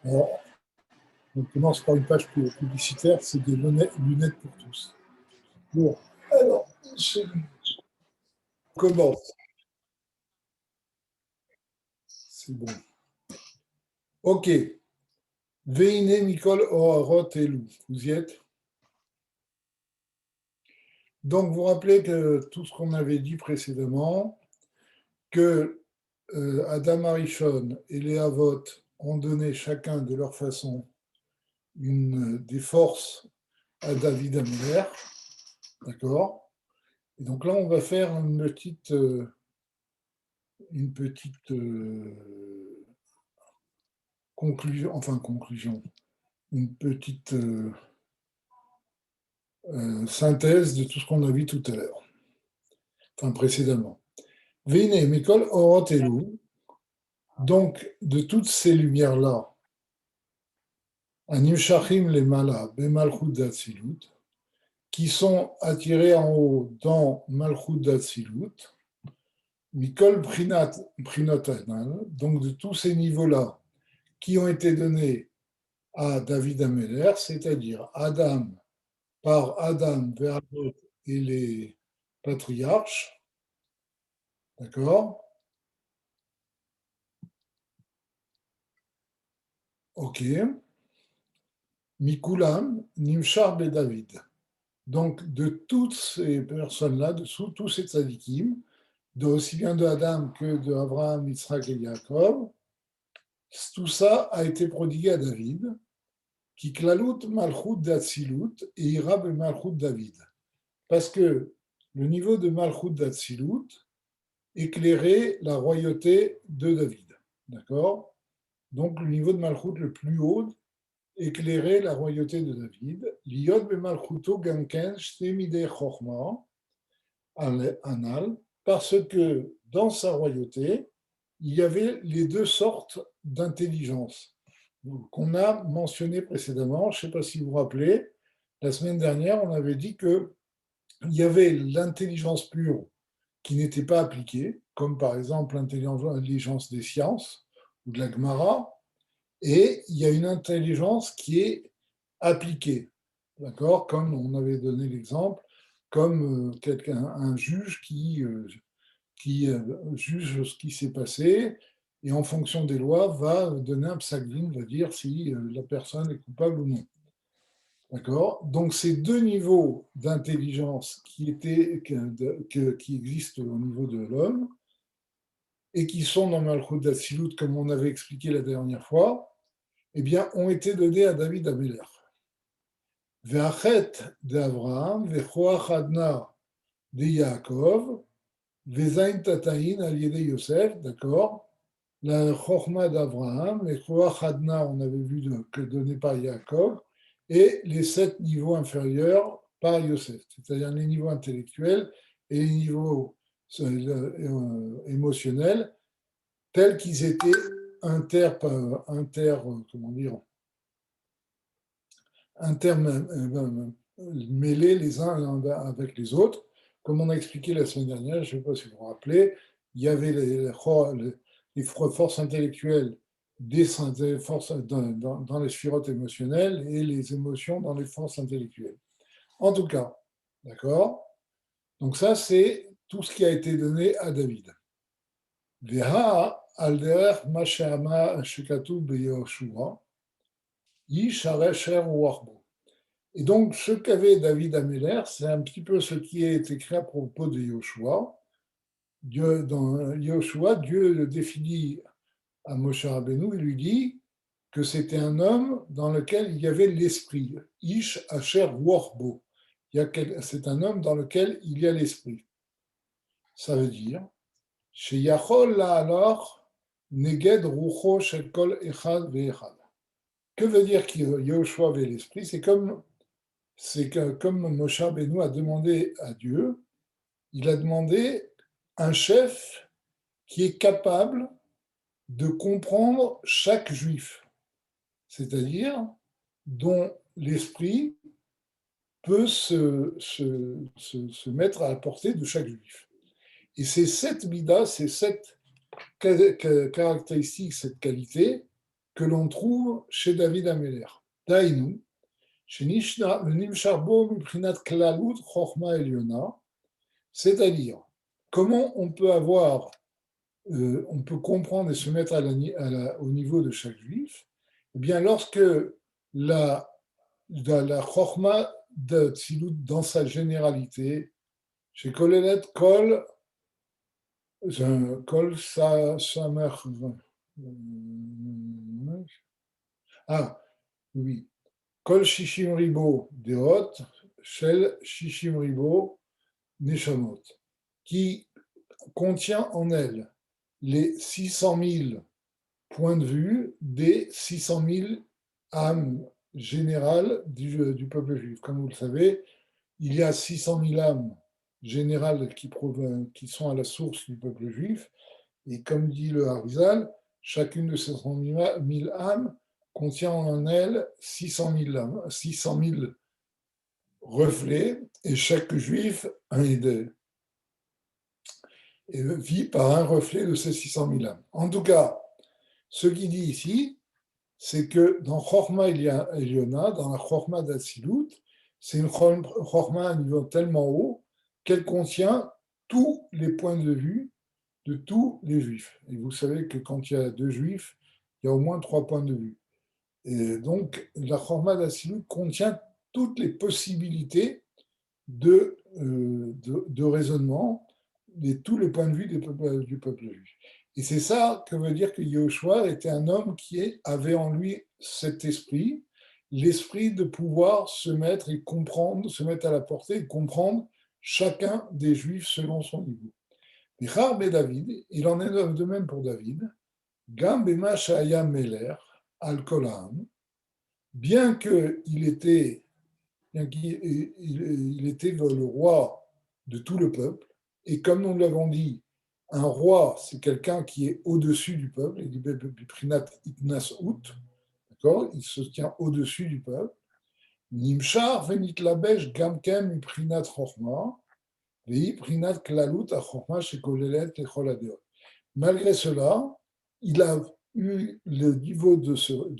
Alors, on commence par une page publicitaire, c'est des lunettes pour tous. Bon, alors, on commence. C'est bon. Ok. Veine Nicole Oharot Elou. Vous y êtes? Donc, vous rappelez que tout ce qu'on avait dit précédemment, que Adam Arishon et les Havot ont donné chacun de leur façon des forces à David Améler, d'accord? Et donc là, on va faire une petite conclusion, une petite synthèse de tout ce qu'on a vu tout à l'heure, enfin précédemment. Vine, Mikol, Orot Elou, donc de toutes ces lumières-là, Animshachim les Mala, Bemalchut d'Atsilut, qui sont attirés en haut dans Malchut d'Atsilut, Mikol Prinot Anal, donc de tous ces niveaux-là qui ont été donnés à David Améler, c'est-à-dire Adam par Adam vers et les patriarches, d'accord? Ok. Mikulam, Nimshar et David. Donc, de toutes ces personnes-là, de tous ces tzadikim, aussi bien de Adam que de Abraham, Yitzhak et Yaakov, tout ça a été prodigué à David, qui klalout malchut d'Atsilut et irab malchut David. Parce que le niveau de malchut d'Atsilut éclairait la royauté de David. D'accord? Donc, le niveau de malchut le plus haut éclairait la royauté de David. Liot bemalchuto gamken shtemide chorma anal, parce que dans sa royauté, il y avait les deux sortes d'intelligence qu'on a mentionnées précédemment. Je ne sais pas si vous vous rappelez, la semaine dernière, on avait dit qu'il y avait l'intelligence pure qui n'était pas appliquée, comme par exemple l'intelligence des sciences ou de la Gemara, et il y a une intelligence qui est appliquée, d'accord? Comme on avait donné l'exemple, comme un juge qui juge ce qui s'est passé et en fonction des lois va donner un psak-din, va dire si la personne est coupable ou non. D'accord? Donc ces deux niveaux d'intelligence qui existent au niveau de l'homme et qui sont dans Malchut d'Atsilut, comme on avait expliqué la dernière fois, eh bien, ont été donnés à David Améler. Ve'achet d'Abraham, ve'choach adna de Yaakov, ve'zain tataïn al yede Yosef, d'accord? La chorma d'Abraham, les choach adna, on avait vu que donné par Yaakov, et les 7 niveaux inférieurs par Yosef, c'est-à-dire les niveaux intellectuels et les niveaux émotionnels, tels qu'ils étaient comment dire, mêlés les uns avec les autres. Comme on a expliqué la semaine dernière, je ne sais pas si vous vous rappelez, il y avait les forces intellectuelles des forces dans les sphirotes émotionnelles et les émotions dans les forces intellectuelles. En tout cas, d'accord? Donc ça, c'est tout ce qui a été donné à David. Veha al derech ma she'ama shekatuv beYehoshua, yish haresher u'arbo. Et donc, ce qu'avait David Améler, c'est un petit peu ce qui est écrit à propos de Yoshua. Dans Yoshua, Dieu le définit à Moshe Rabbeinu, il lui dit que c'était un homme dans lequel il y avait l'esprit. Ish Asher Warbo. C'est un homme dans lequel il y a l'esprit. Ça veut dire, chez Yachol la alors, Neged Rucho Shel Kol Echad Ve'echad. Que veut dire que Yoshua avait l'esprit? C'est que comme Moshe Rabbeinu a demandé à Dieu, il a demandé un chef qui est capable de comprendre chaque juif, c'est-à-dire dont l'esprit peut se mettre à la portée de chaque juif. Et c'est cette mida, c'est cette caractéristique, cette qualité que l'on trouve chez David Améler. Daïnou, chez Nimsharbo Miprinat Klalut Chochma Eliona, c'est-à-dire comment on peut avoir, on peut comprendre et se mettre au niveau de chaque juif. Eh bien, lorsque la Chochma de Tzilut dans sa généralité, chez Kolelet Kol, Kol Samer. Ah, oui. Kol Shishim Ribo Deot, Shel Shishim Ribo Neshamot, qui contient en elle les 600 000 points de vue des 600 000 âmes générales du peuple juif. Comme vous le savez, il y a 600 000 âmes générales qui sont à la source du peuple juif, et comme dit le Harizal, chacune de ces 600 000 âmes contient en elle 600 000 âmes, 600 000 reflets, et chaque juif vit par un reflet de ces 600 000 âmes. En tout cas, ce qu'il dit ici, c'est que dans Chorma Eliona, dans la Chorma d'Atsilut, c'est une Chorma à un niveau tellement haut qu'elle contient tous les points de vue de tous les juifs. Et vous savez que quand il y a deux juifs, il y a au moins 3 points de vue. Et donc, la Chorma d'Atsilut contient toutes les possibilités de raisonnement de tous les points de vue du peuple juif. Et c'est ça que veut dire que Yehoshua était un homme qui avait en lui cet esprit, l'esprit de pouvoir se mettre et comprendre, se mettre à la portée et comprendre chacun des juifs selon son niveau. Et Harbe David, il en est de même pour David, Gam Bema Shaya Meler, Al Kolam, bien qu'il était il était le roi de tout le peuple. Et comme nous l'avons dit, un roi, c'est quelqu'un qui est au-dessus du peuple, il dit Prinat Itnas Out, d'accord, il se tient au-dessus du peuple. Nimshar venit labesh gamkem Prinat Chochma, vei Prinat Klalut a Chochma shekolelet lechol adeot. Malgré cela, il a eu le niveau de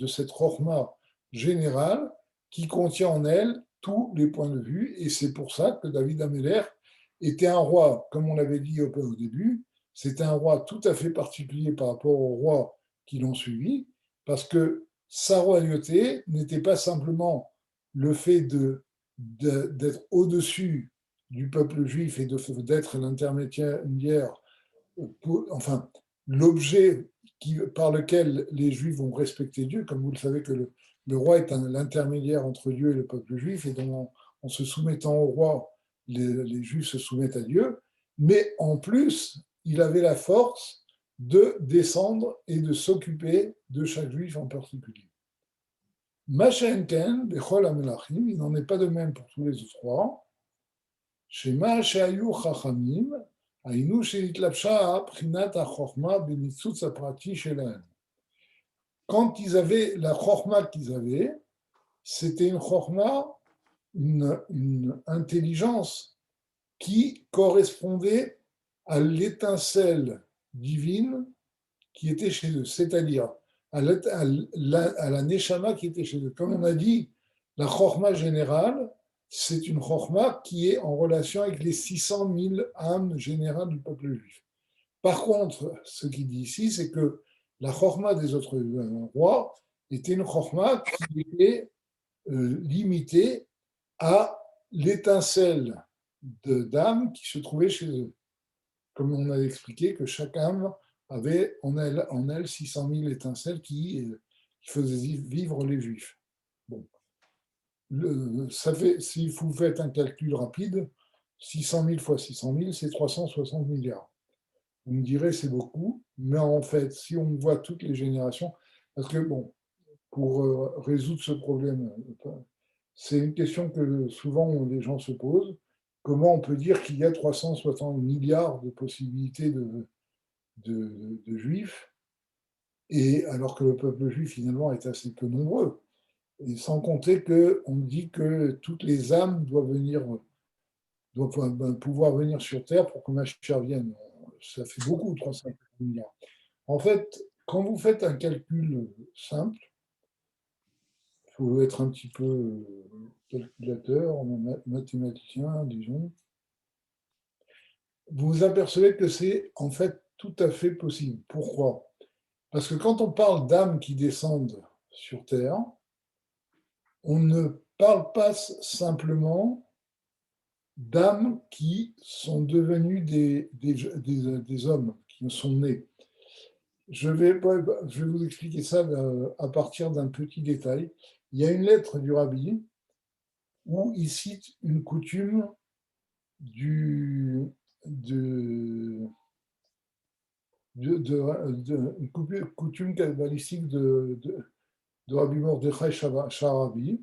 cette Chochma générale qui contient en elle tous les points de vue, et c'est pour ça que David Améler était un roi, comme on l'avait dit au début, c'était un roi tout à fait particulier par rapport aux rois qui l'ont suivi, parce que sa royauté n'était pas simplement le fait d'être au-dessus du peuple juif et d'être l'intermédiaire, enfin, l'objet par lequel les Juifs vont respecter Dieu, comme vous le savez que le roi est l'intermédiaire entre Dieu et le peuple juif, et donc en se soumettant au roi, les Juifs se soumettent à Dieu, mais en plus, il avait la force de descendre et de s'occuper de chaque Juif en particulier. Machenken, Bechol Amelachim, il n'en est pas de même pour tous les autres rois. Shema Sheayu Chachamim, Ainu Sheitlavsha Prinat HaChochma Benitzutz Aprati Shelahem. Quand ils avaient la chorma qu'ils avaient, c'était une chorma, une intelligence qui correspondait à l'étincelle divine qui était chez eux, c'est-à-dire à la neshama qui était chez eux. Comme on a dit, la chorma générale, c'est une chorma qui est en relation avec les 600 000 âmes générales du peuple juif. Par contre, ce qu'il dit ici, c'est que la chorma des autres rois était une chorma qui était limitée à l'étincelle d'âme qui se trouvait chez eux. Comme on a expliqué que chaque âme avait en elle 600 000 étincelles qui faisaient vivre les Juifs. Bon. Si vous faites un calcul rapide, 600 000 fois 600 000, c'est 360 milliards. Vous me direz, c'est beaucoup, mais en fait, si on voit toutes les générations, parce que, bon, pour résoudre ce problème, c'est une question que souvent les gens se posent. Comment on peut dire qu'il y a 360 milliards de possibilités de juifs, et alors que le peuple juif, finalement, est assez peu nombreux. Et sans compter qu'on dit que toutes les âmes doivent pouvoir venir sur Terre pour que Mashiach vienne. Ça fait beaucoup, 350 milliards. En fait, quand vous faites un calcul simple, il faut être un petit peu calculateur, mathématicien, disons, vous vous apercevez que c'est en fait tout à fait possible. Pourquoi? Parce que quand on parle d'âmes qui descendent sur Terre, on ne parle pas simplement d'âmes qui sont devenues des hommes, qui sont nés. Je vais vous expliquer ça à partir d'un petit détail. Il y a une lettre du rabbi où il cite une coutume de, une coutume kabbalistique de Rabbi Mordechai Sharabi,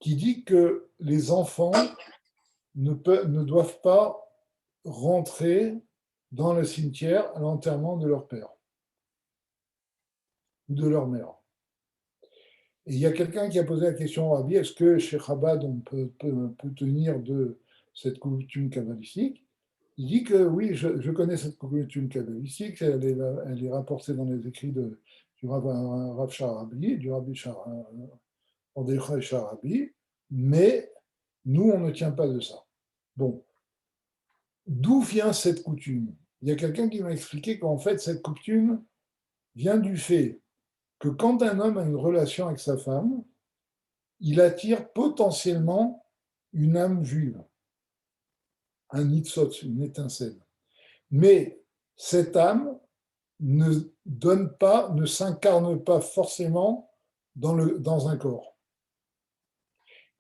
qui dit que les enfants ne doivent pas rentrer dans le cimetière à l'enterrement de leur père ou de leur mère. Et il y a quelqu'un qui a posé la question au Rabbi, est-ce que chez Chabad on peut tenir de cette coutume kabbalistique? Il dit que oui, je connais cette coutume kabbalistique, elle est rapportée dans les écrits du Rav Sharabi, du Rabbi Mordechai Sharabi, mais nous, on ne tient pas de ça. Bon, d'où vient cette coutume? Il y a quelqu'un qui m'a expliqué qu'en fait, cette coutume vient du fait que quand un homme a une relation avec sa femme, il attire potentiellement une âme juive, un nitzot, une étincelle. Mais cette âme ne donne pas, ne s'incarne pas forcément dans un corps.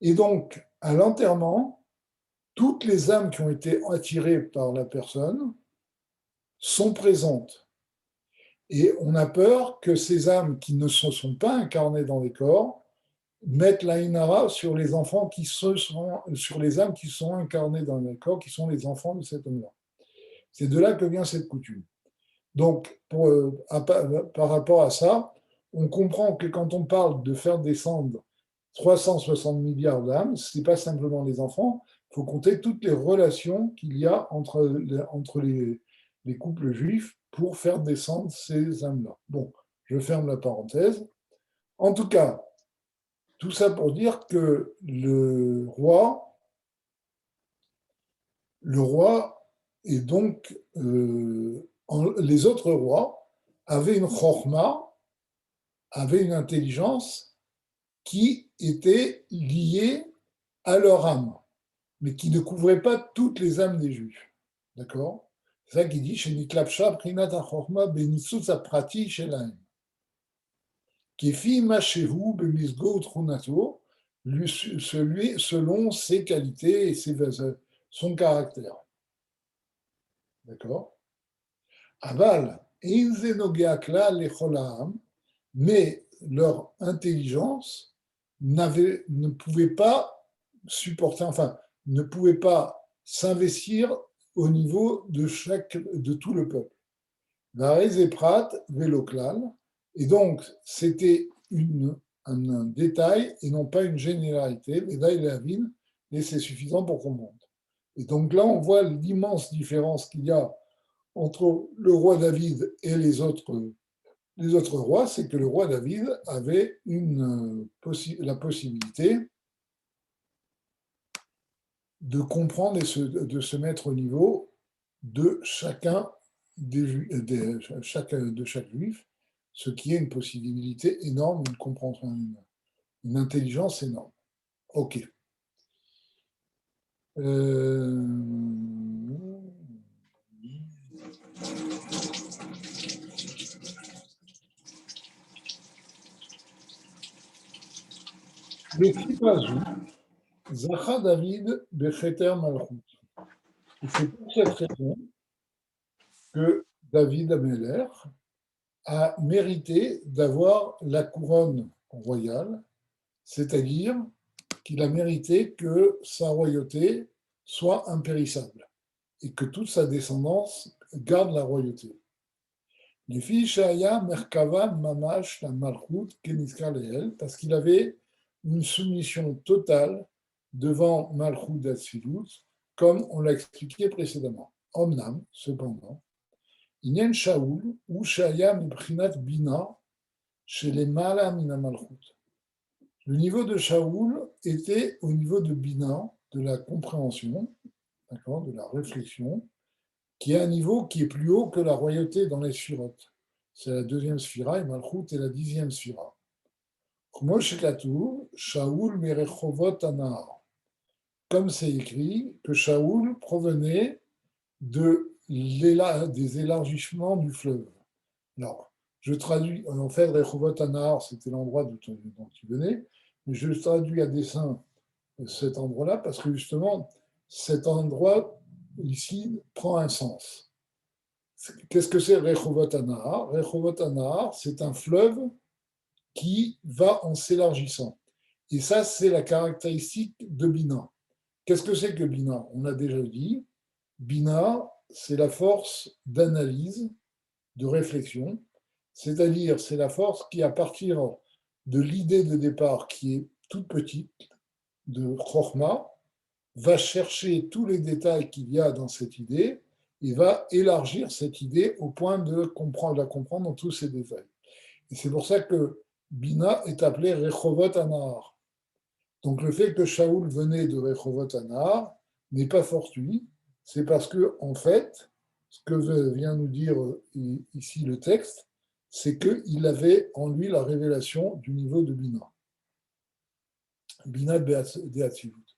Et donc, à l'enterrement, toutes les âmes qui ont été attirées par la personne sont présentes. Et on a peur que ces âmes qui ne se sont pas incarnées dans les corps mettent la inara sur les enfants sur les âmes qui sont incarnées dans les corps, qui sont les enfants de cet homme-là. C'est de là que vient cette coutume. Donc, par rapport à ça, on comprend que quand on parle de faire descendre 360 milliards d'âmes, ce n'est pas simplement les enfants, il faut compter toutes les relations qu'il y a entre les couples juifs pour faire descendre ces âmes-là. Bon, je ferme la parenthèse. En tout cas, tout ça pour dire que le roi et donc les autres rois avaient une chorma, avaient une intelligence qui était liée à leur âme, mais qui ne couvrait pas toutes les âmes des Juifs. D'accord? C'est ça qu'il dit chez Niklapsha, Prinat HaChorma, Benitsutz Aprati Shelaim. Kefi Mashehu, Bemisgo Trunato, selon ses qualités et son caractère. D'accord? Aval, Einzenogeakla Lecholaam, mais leur intelligence ne pouvait pas supporter, enfin, ne pouvait pas s'investir au niveau de tout le peuple. Varezeprat Veloklal, et donc c'était un détail et non pas une généralité, et c'est suffisant pour qu'on monte. Et donc là, on voit l'immense différence qu'il y a entre le roi David et les autres rois, c'est que le roi David avait la possibilité de comprendre et de se mettre au niveau de chacun de chaque juif, ce qui est une possibilité énorme, une compréhension, une intelligence énorme. Ok. Le Kipazou, Zacha David Becheter Malchut. Et c'est pour cette raison que David Ameller a mérité d'avoir la couronne royale, c'est-à-dire qu'il a mérité que sa royauté soit impérissable et que toute sa descendance garde la royauté. Les filles Shaya Merkava Mamash la Malchut Keniskar Leel, parce qu'il avait une soumission totale devant Malchut d'Atsilut, comme on l'a expliqué précédemment. Omnam, cependant, Inyan Shaoul, ou Shaya Mibrinat Bina, chez les Mala Mina Malchut. Le niveau de Shaoul était au niveau de Bina, de la compréhension, d'accord, de la réflexion, qui est un niveau qui est plus haut que la royauté dans les sphirotes. C'est la deuxième sphira, et Malchut est la 10e sphira. Shaoul Merechovot Anar. Comme c'est écrit, que Shaoul provenait des élargissements du fleuve. Alors, je traduis, en fait, Rechovot Anar, c'était l'endroit dont tu venais, mais je traduis à dessein cet endroit-là parce que justement, cet endroit ici prend un sens. Qu'est-ce que c'est Rechovot Anar? Rechovot Anar, c'est un fleuve qui va en s'élargissant. Et ça, c'est la caractéristique de Bina. Qu'est-ce que c'est que Bina? On l'a déjà dit. Bina, c'est la force d'analyse, de réflexion, c'est-à-dire c'est la force qui, à partir de l'idée de départ qui est toute petite, de Chokhmah, va chercher tous les détails qu'il y a dans cette idée et va élargir cette idée au point de la comprendre dans tous ses détails. Et c'est pour ça que Bina est appelé Rechovot Anar. Donc le fait que Shaoul venait de Rechovot Anar n'est pas fortuit, c'est parce que, en fait, ce que vient nous dire ici le texte, c'est qu'il avait en lui la révélation du niveau de Bina. Bina de Hatzilut.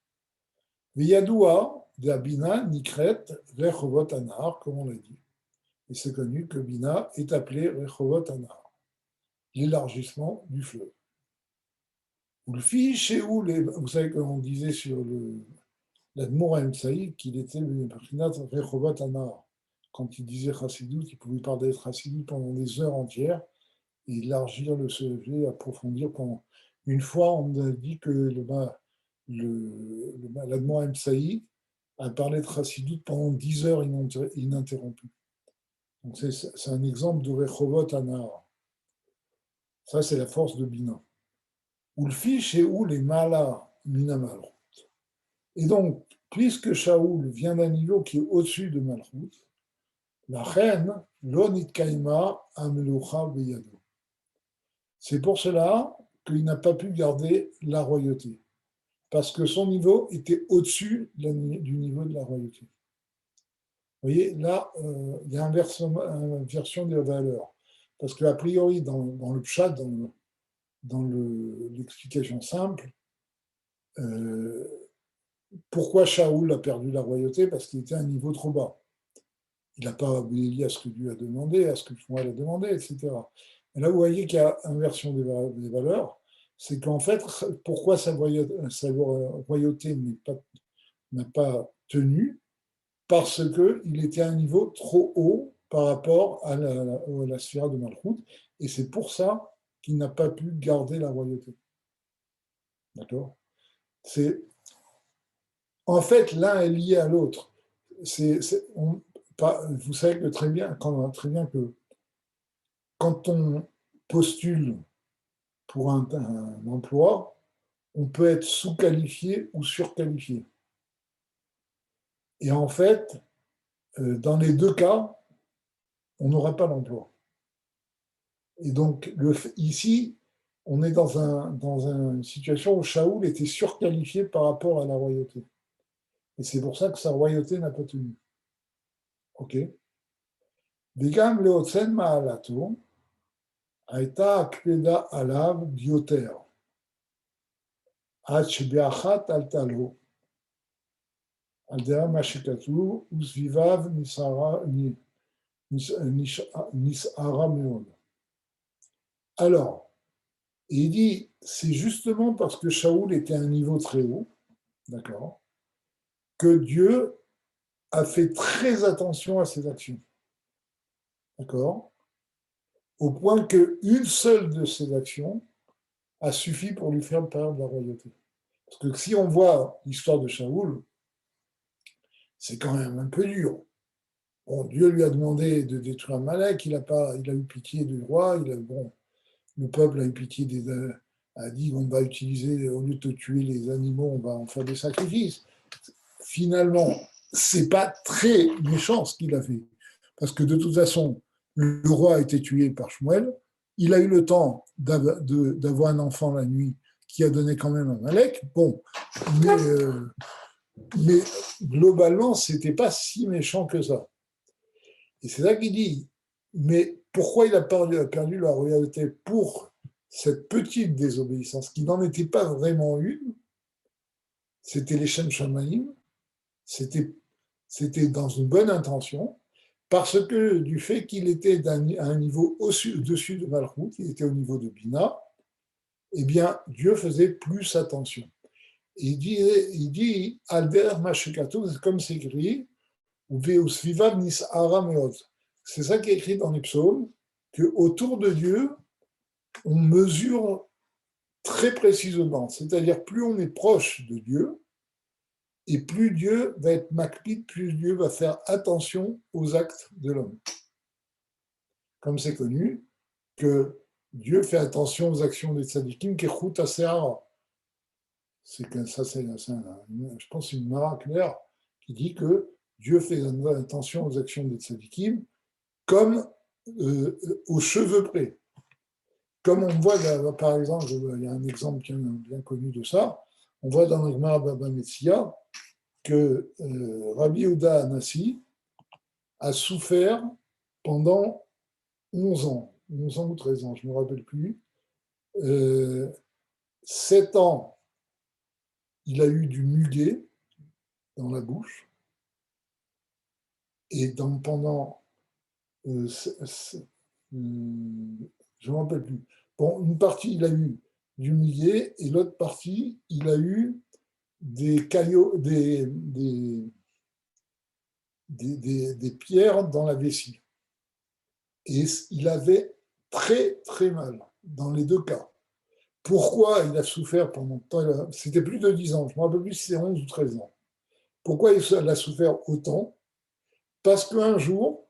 Veyadoua de Bina Nikret Rechovot Anar, comme on l'a dit. Et c'est connu que Bina est appelé Rechovot Anar, l'élargissement du fleuve. Ou le fiche où vous savez qu'on disait sur l'Admour Saïd qu'il était le Prinat Rechovot Anar. Quand il disait Chassidut, il pouvait parler de Chassidut pendant des heures entières et élargir le sujet, approfondir pendant. Une fois, on a dit que l'Admour Saïd a parlé de Chassidut pendant 10 heures ininterrompues. Donc c'est un exemple de Rechovot Anar. Ça, c'est la force de Bina. Ou le fiche et où les Mala Minamalchut. Et donc, puisque Shaoul vient d'un niveau qui est au-dessus de Malchut, la reine, l'onit kaima amelucha beyado. C'est pour cela qu'il n'a pas pu garder la royauté, parce que son niveau était au-dessus du niveau de la royauté. Vous voyez, là, il y a une inversion des valeurs. Parce qu'a priori, dans le pshat, dans l'explication simple, pourquoi Shaoul a perdu la royauté? Parce qu'il était à un niveau trop bas. Il n'a pas obéi à ce que Dieu a demandé, à ce que Shmuel a demandé, etc. Et là, vous voyez qu'il y a inversion des valeurs. C'est qu'en fait, pourquoi sa royauté n'a pas tenu? Parce qu'il était à un niveau trop haut par rapport à la sphère de Malchut. Et c'est pour ça qu'il n'a pas pu garder la royauté. D'accord? En fait, l'un est lié à l'autre. Vous savez que très bien que quand on postule pour un emploi, on peut être sous-qualifié ou surqualifié. Et en fait, dans les deux cas, on n'aura pas l'emploi. Et donc, ici, on est dans une situation où Shaoul était surqualifié par rapport à la royauté. Et c'est pour ça que sa royauté n'a pas tenu. OK? Vegam leotsen ma'alato, הייתה הקפדה עליו ביותר, עד שבאחת עלתה לו, על דרך מה שכתוב, וסביביו נסערה מאוד. Alors, il dit, c'est justement parce que Shaoul était à un niveau très haut, d'accord, que Dieu a fait très attention à ses actions. D'accord? Au point qu'une seule de ses actions a suffi pour lui faire perdre la royauté. Parce que si on voit l'histoire de Shaoul, c'est quand même un peu dur. Bon, Dieu lui a demandé de détruire Amalek, il a eu pitié du roi, le peuple a eu pitié a dit on va utiliser, au lieu de tuer les animaux, on va en faire des sacrifices. Finalement, c'est pas très méchant ce qu'il a fait. parce que de toute façon, le roi a été tué par Shmuel, il a eu le temps d'avoir un enfant la nuit qui a donné quand même un Malek. Bon, mais globalement, c'était pas si méchant que ça. Et c'est là qu'il dit, mais pourquoi il a perdu la royauté pour cette petite désobéissance, qui n'en était pas vraiment une, c'était les Shem Shamaim, c'était dans une bonne intention, parce que du fait qu'il était à un niveau au-dessus de Malchut, il était au niveau de Bina, eh bien, Dieu faisait plus attention. Il dit Alder Mashekatou, c'est comme c'est écrit, ou Veusvivav Nis'ara Meod. C'est ça qui est écrit dans les psaumes, qu'autour de Dieu, on mesure très précisément. C'est-à-dire, plus on est proche de Dieu, et plus Dieu va être makpid, plus Dieu va faire attention aux actes de l'homme. Comme c'est connu, que Dieu fait attention aux actions des tzadikim, kechut aseara. C'est que ça, je pense, c'est une mara claire qui dit que Dieu fait attention aux actions des tzadikim comme aux cheveux près. Comme on voit, par exemple, il y a un exemple bien connu de ça, on voit dans le Gemara Baba Metzia que Rabbi Yehuda Anassi a souffert pendant 11 ans, 11 ans ou 13 ans, je ne me rappelle plus. 7 ans, il a eu du muguet dans la bouche, et pendant je ne me rappelle plus. Bon, une partie, il a eu du millet, et l'autre partie, il a eu des caillots, des pierres dans la vessie. Et il avait très, très mal dans les deux cas. Pourquoi il a souffert pendant temps? C'était plus de 10 ans, je ne me rappelle plus si c'est 11 ou 13 ans. Pourquoi il a souffert autant? Parce qu'un jour,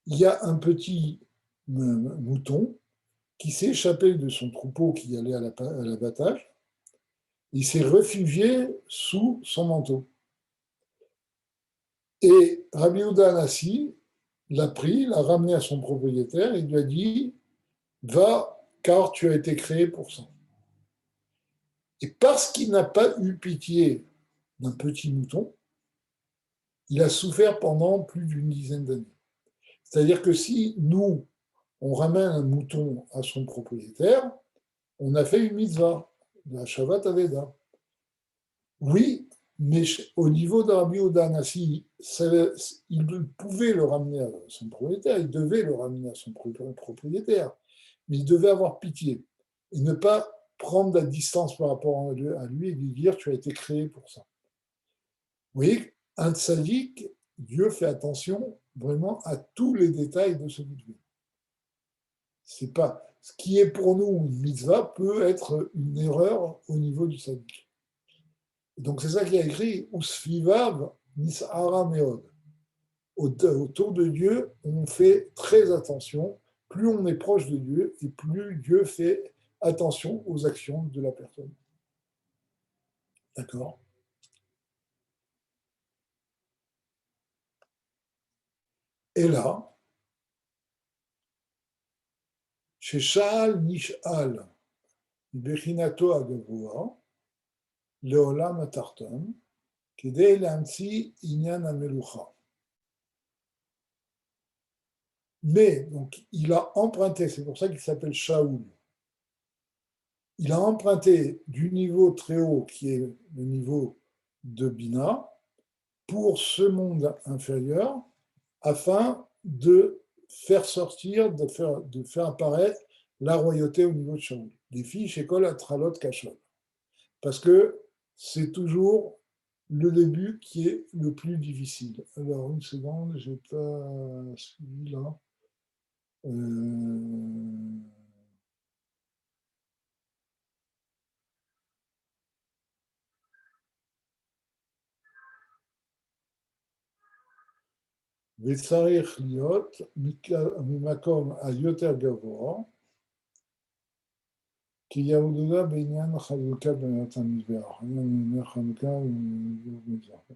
il y a un petit mouton qui s'est échappé de son troupeau qui allait à l'abattage. Il s'est réfugié sous son manteau. Et Rabbi Yehuda Anassi l'a pris, l'a ramené à son propriétaire et lui a dit « Va, car tu as été créé pour ça. » Et parce qu'il n'a pas eu pitié d'un petit mouton, il a souffert pendant plus d'une dizaine d'années. C'est-à-dire que si nous, on ramène un mouton à son propriétaire, on a fait une mitzvah, de la Shavat Aveda. Oui, mais au niveau de Rabbi Yehuda Anassi, il pouvait le ramener à son propriétaire, il devait le ramener à son propriétaire, mais il devait avoir pitié et ne pas prendre la distance par rapport à lui et lui dire tu as été créé pour ça. Vous voyez, un tzaddik, Dieu fait attention vraiment à tous les détails de ce vie. C'est pas ce qui est pour nous une mitzvah peut être une erreur au niveau du tzaddik. Donc c'est ça qu'il a écrit Usfivav Nis'ara Meod. Autour de Dieu, on fait très attention. Plus on est proche de Dieu et plus Dieu fait attention aux actions de la personne. D'accord? Et là, chez Sha'al Nish'al, Bechinato Agavoa, Leolam Atarton, Kedei Lamtsi Inyan Amelucha. Mais, donc, il a emprunté, c'est pour ça qu'il s'appelle Shaoul. Il a emprunté du niveau très haut, qui est le niveau de Bina, pour ce monde inférieur, afin de faire sortir, de faire apparaître la royauté au niveau de Shaoul. Les filles chez Kol Atralot Kachol. Parce que c'est toujours le début qui est le plus difficile. Alors, une seconde, je n'ai pas suivi là. וצריך להיות ממקום היותר גבוה, כי יהודה בעניין החלוקה בין המזבח, חלוקה ומזבח.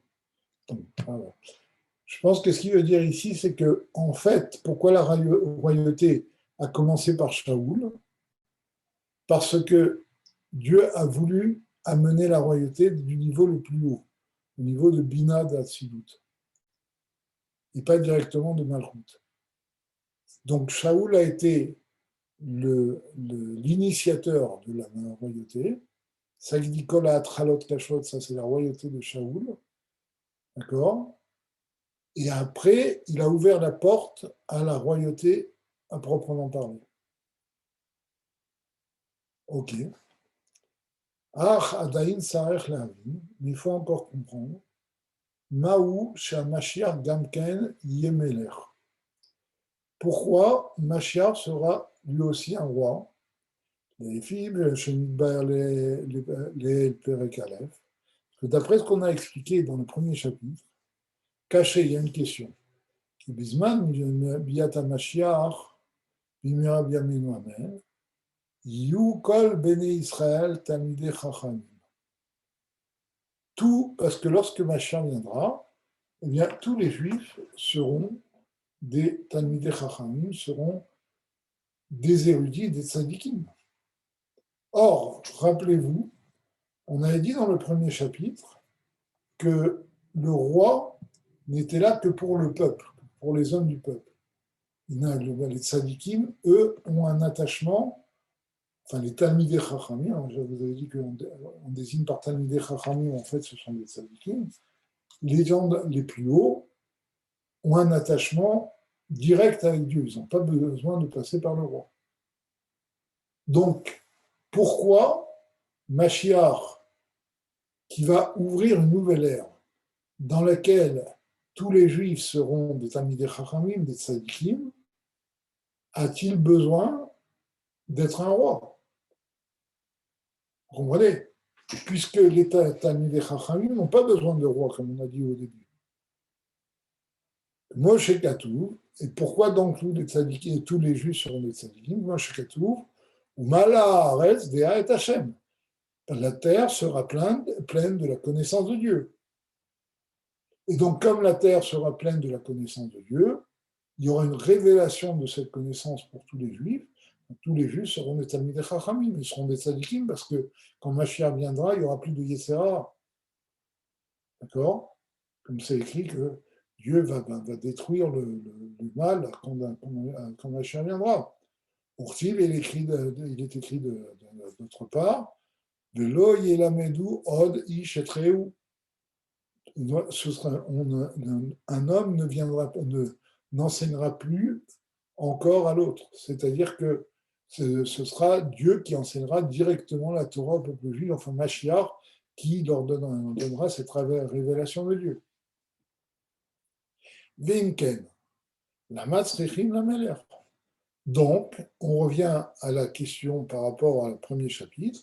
Je pense que ce qu'il veut dire ici, c'est que, en fait, pourquoi la royauté a commencé par Shaoul? Parce que Dieu a voulu amener la royauté du niveau le plus haut, au niveau de Bina d'Atsilut, et pas directement de Malchut. Donc Shaoul a été l'initiateur de la royauté. Ça dit Kola Tralot Kashot, ça c'est la royauté de Shaoul. D'accord? Et après, il a ouvert la porte à la royauté à proprement parler. Ok. Ah, Adaïn Sarech Lavin, mais il faut encore comprendre. Maou Mashiach Gamken Yemeler. Pourquoi Mashiach sera lui aussi un roi? Les filles, les Perek Aleph. Parce que d'après ce qu'on a expliqué dans le premier chapitre, caché, il y a une question. Qui Bisman, Biata Mashiach, Bimira Biaminu Amen, Yu Kol Bene Israël Tamide Chachamim. Tout, parce que lorsque Mashiach viendra, eh bien, tous les juifs seront des Talmidei Chachamim, seront des érudits, des tzadikim. Or, rappelez-vous, on avait dit dans le premier chapitre que le roi n'était là que pour le peuple, pour les hommes du peuple. Les tzadikim, eux, ont un attachement, enfin les Talmidei Chachamim, je vous avais dit qu'on désigne par Talmidei Chachamim, en fait, ce sont des tzadikim, les gens les plus hauts ont un attachement direct avec Dieu, ils n'ont pas besoin de passer par le roi. Donc, pourquoi Mashiach, qui va ouvrir une nouvelle ère dans laquelle tous les juifs seront des Talmidei Chachamim, des tzadikim, a-t-il besoin d'être un roi? Vous comprenez? Puisque les Talmidei Chachamim n'ont pas besoin de roi, comme on a dit au début. Moshe Katouf, et pourquoi donc tous les juifs seront des tzadikim? Moshe Katouf, ou Mala Haaretz Dea et Hashem. La terre sera pleine de la connaissance de Dieu. Et donc, comme la terre sera pleine de la connaissance de Dieu, il y aura une révélation de cette connaissance pour tous les juifs. Tous les juifs seront des Talmidei Chachamim, ils seront des tzadikim, parce que quand Mashiach viendra, il n'y aura plus de Yetzirah. D'accord? Comme c'est écrit que Dieu va détruire le mal quand Mashiach viendra. Pourtant, il est écrit d'autre part, Velo Yelamedou Od Ish et Reu. Un homme n'enseignera plus encore à l'autre. C'est-à-dire que ce sera Dieu qui enseignera directement la Torah au peuple juif, enfin Mashiach, qui leur donnera cette révélation de Dieu. Vinken, la Matzrechim la Meler. Donc, on revient à la question par rapport au premier chapitre.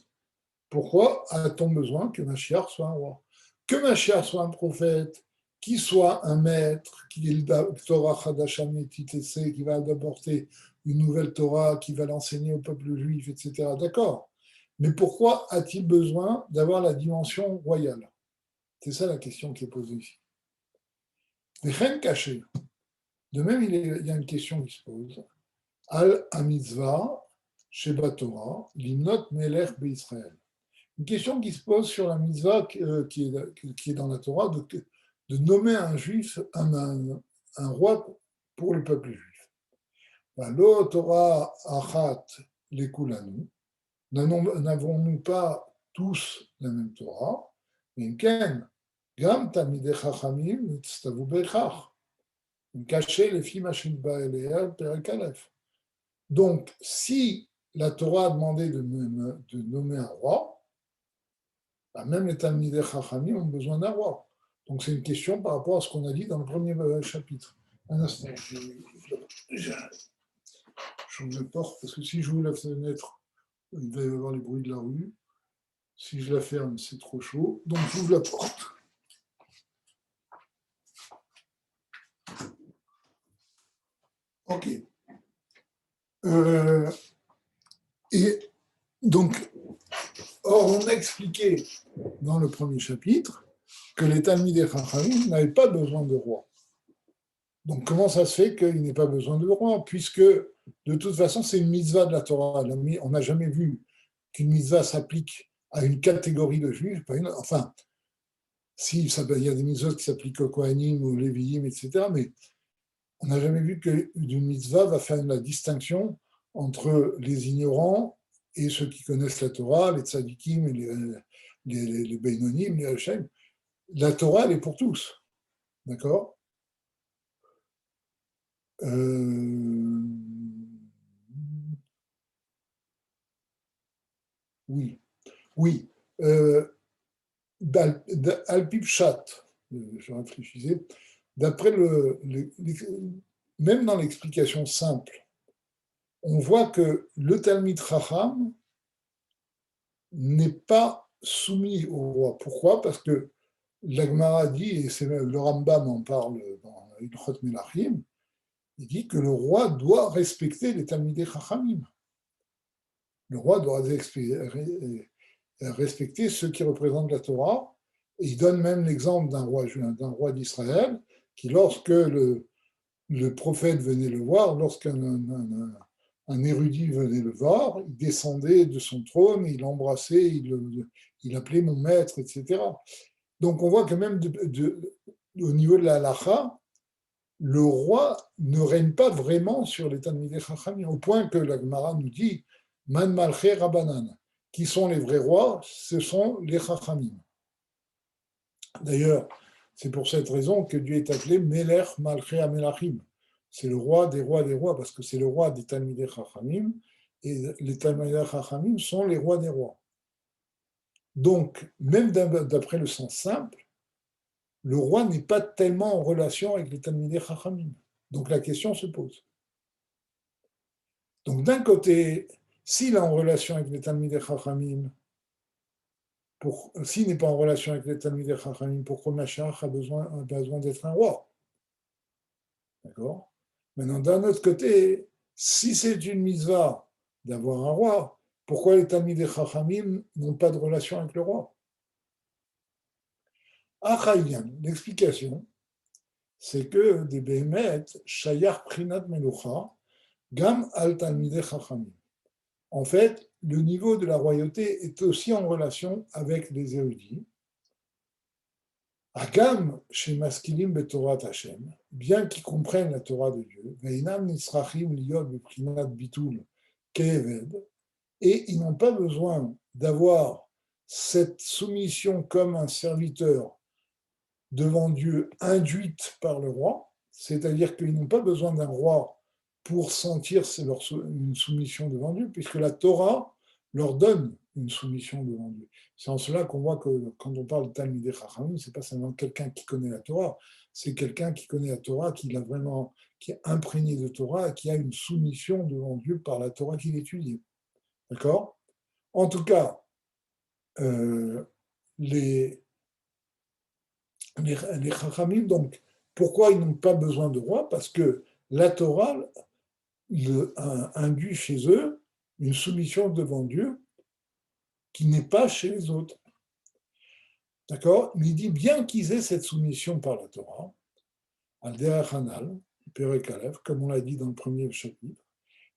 Pourquoi a-t-on besoin que Mashiach soit un roi? Que Mashiach soit un prophète, qu'il soit un maître, qui est le Torah Chadasham Titese, qui va apporter une nouvelle Torah, qui va l'enseigner au peuple juif, etc. D'accord. Mais pourquoi a-t-il besoin d'avoir la dimension royale? C'est ça la question qui est posée ici. Vechen caché. De même, il y a une question qui se pose. Al Amitzvah, Sheba Torah, Limnot Melech Israël. Une question qui se pose sur la mitzvah qui est dans la Torah, de nommer un juif un roi pour le peuple juif. Lo Torah achat lekulanu. N'avons-nous pas tous la même Torah? Ken, gam tamidei chachamim nitztavu bechach. Caché les filles machin ba'elea perek aleph. Donc, si la Torah a demandé de nommer un roi, même les Talmidei Chachamim ont besoin d'un roi. Donc c'est une question par rapport à ce qu'on a dit dans le premier chapitre. Un instant, j'ouvre la porte, parce que si j'ouvre la fenêtre, il va y avoir les bruits de la rue. Si je la ferme, c'est trop chaud. Donc j'ouvre la porte. Ok. Et donc, on a expliqué dans le premier chapitre que les Talmidei Chachamim n'avaient pas besoin de roi. Donc, comment ça se fait qu'il n'ait pas besoin de roi? Puisque, de toute façon, c'est une mitzvah de la Torah. On n'a jamais vu qu'une mitzvah s'applique à une catégorie de juifs, pas une, enfin, si, il y a des mitzvahs qui s'appliquent aux Kohanim, aux Lévi'im, etc., mais on n'a jamais vu qu'une mitzvah va faire la distinction entre les ignorants et ceux qui connaissent la Torah, les tzadikim, les Beinonim, les Hachem. La Torah, elle est pour tous. D'accord. Oui, oui. Al-Pipchat, je réfléchissais, d'après même dans l'explication simple, on voit que le Talmid Chacham n'est pas soumis au roi. Pourquoi? Parce que l'Agmara dit, et c'est le Rambam en parle dans Ilchot Melachim, il dit que le roi doit respecter les Talmidei Chachamim. Le roi doit respecter ceux qui représentent la Torah. Et il donne même l'exemple d'un roi d'Israël qui, lorsque le prophète venait le voir, lorsqu'un un érudit venait le voir, il descendait de son trône, il l'embrassait, il appelait mon maître, etc. Donc on voit que même au niveau de la halacha, le roi ne règne pas vraiment sur les Talmidei Chachamim, au point que la Gemara nous dit Man Malchei Rabbanan, qui sont les vrais rois, ce sont les Chachamim. D'ailleurs, c'est pour cette raison que Dieu est appelé Melech Malchei Amelachim. C'est le roi des rois, parce que c'est le roi des Talmidei Chachamim, et les Talmidei Chachamim sont les rois des rois. Donc, même d'après le sens simple, le roi n'est pas tellement en relation avec les Talmidei Chachamim. Donc la question se pose. Donc d'un côté, s'il est en relation avec les Talmidei Chachamim, s'il n'est pas en relation avec les Talmidei Chachamim, pourquoi Mashiach a besoin d'être un roi? D'accord? Maintenant, d'un autre côté, si c'est une mitzvah d'avoir un roi, pourquoi les Talmidei Chachamim n'ont pas de relation avec le roi? Achaïan, l'explication, c'est que des Behemet, Shayar Prinat Melucha, Gam al Talmidei Chachamim. En fait, le niveau de la royauté est aussi en relation avec les érudits. Agam chez Maskilim Betorat Hashem, bien qu'ils comprennent la Torah de Dieu, Veinam Nisrachim Liod Beprinat Bitul Keved, et ils n'ont pas besoin d'avoir cette soumission comme un serviteur devant Dieu induite par le roi, c'est-à-dire qu'ils n'ont pas besoin d'un roi pour sentir une soumission devant Dieu, puisque la Torah leur donne une soumission devant Dieu. C'est en cela qu'on voit que quand on parle de Talmidei Chachamim, c'est pas seulement quelqu'un qui connaît la Torah, c'est quelqu'un qui connaît la Torah, qui est imprégné de Torah, et qui a une soumission devant Dieu par la Torah qu'il étudie. D'accord? En tout cas, les Chachamim, donc, pourquoi ils n'ont pas besoin de roi? Parce que la Torah induit chez eux une soumission devant Dieu qui n'est pas chez les autres. D'accord? Mais il dit bien qu'ils aient cette soumission par la Torah, Al-Derech Hanal, Perek Aleph, comme on l'a dit dans le premier chapitre.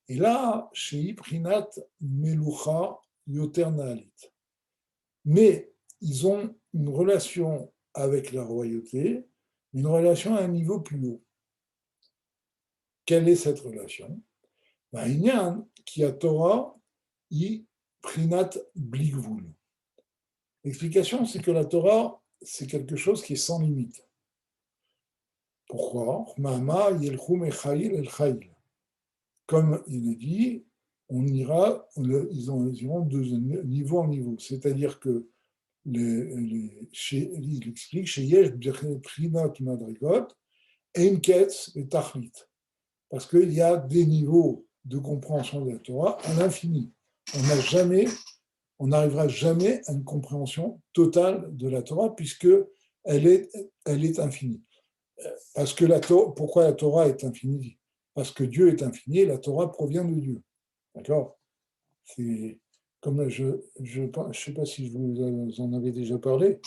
Et là, chez Iprinat Melucha Yoter Naalit. Mais ils ont une relation avec la royauté, une relation à un niveau plus haut. Quelle est cette relation? Il y a un qui a Torah, i Prinat Bligvul. L'explication, c'est que la Torah, c'est quelque chose qui est sans limite. Pourquoi? Comme il est dit, ils iront de niveau en niveau. C'est-à-dire que il explique chez Yesh Prinat Madrigot, Enketz et Tachlit. Parce qu'il y a des niveaux de compréhension de la Torah à l'infini. On n'arrivera jamais à une compréhension totale de la Torah puisque elle est infinie. Parce que pourquoi la Torah est infinie? Parce que Dieu est infini et la Torah provient de Dieu. D'accord? C'est comme je ne sais pas si je vous en avais déjà parlé,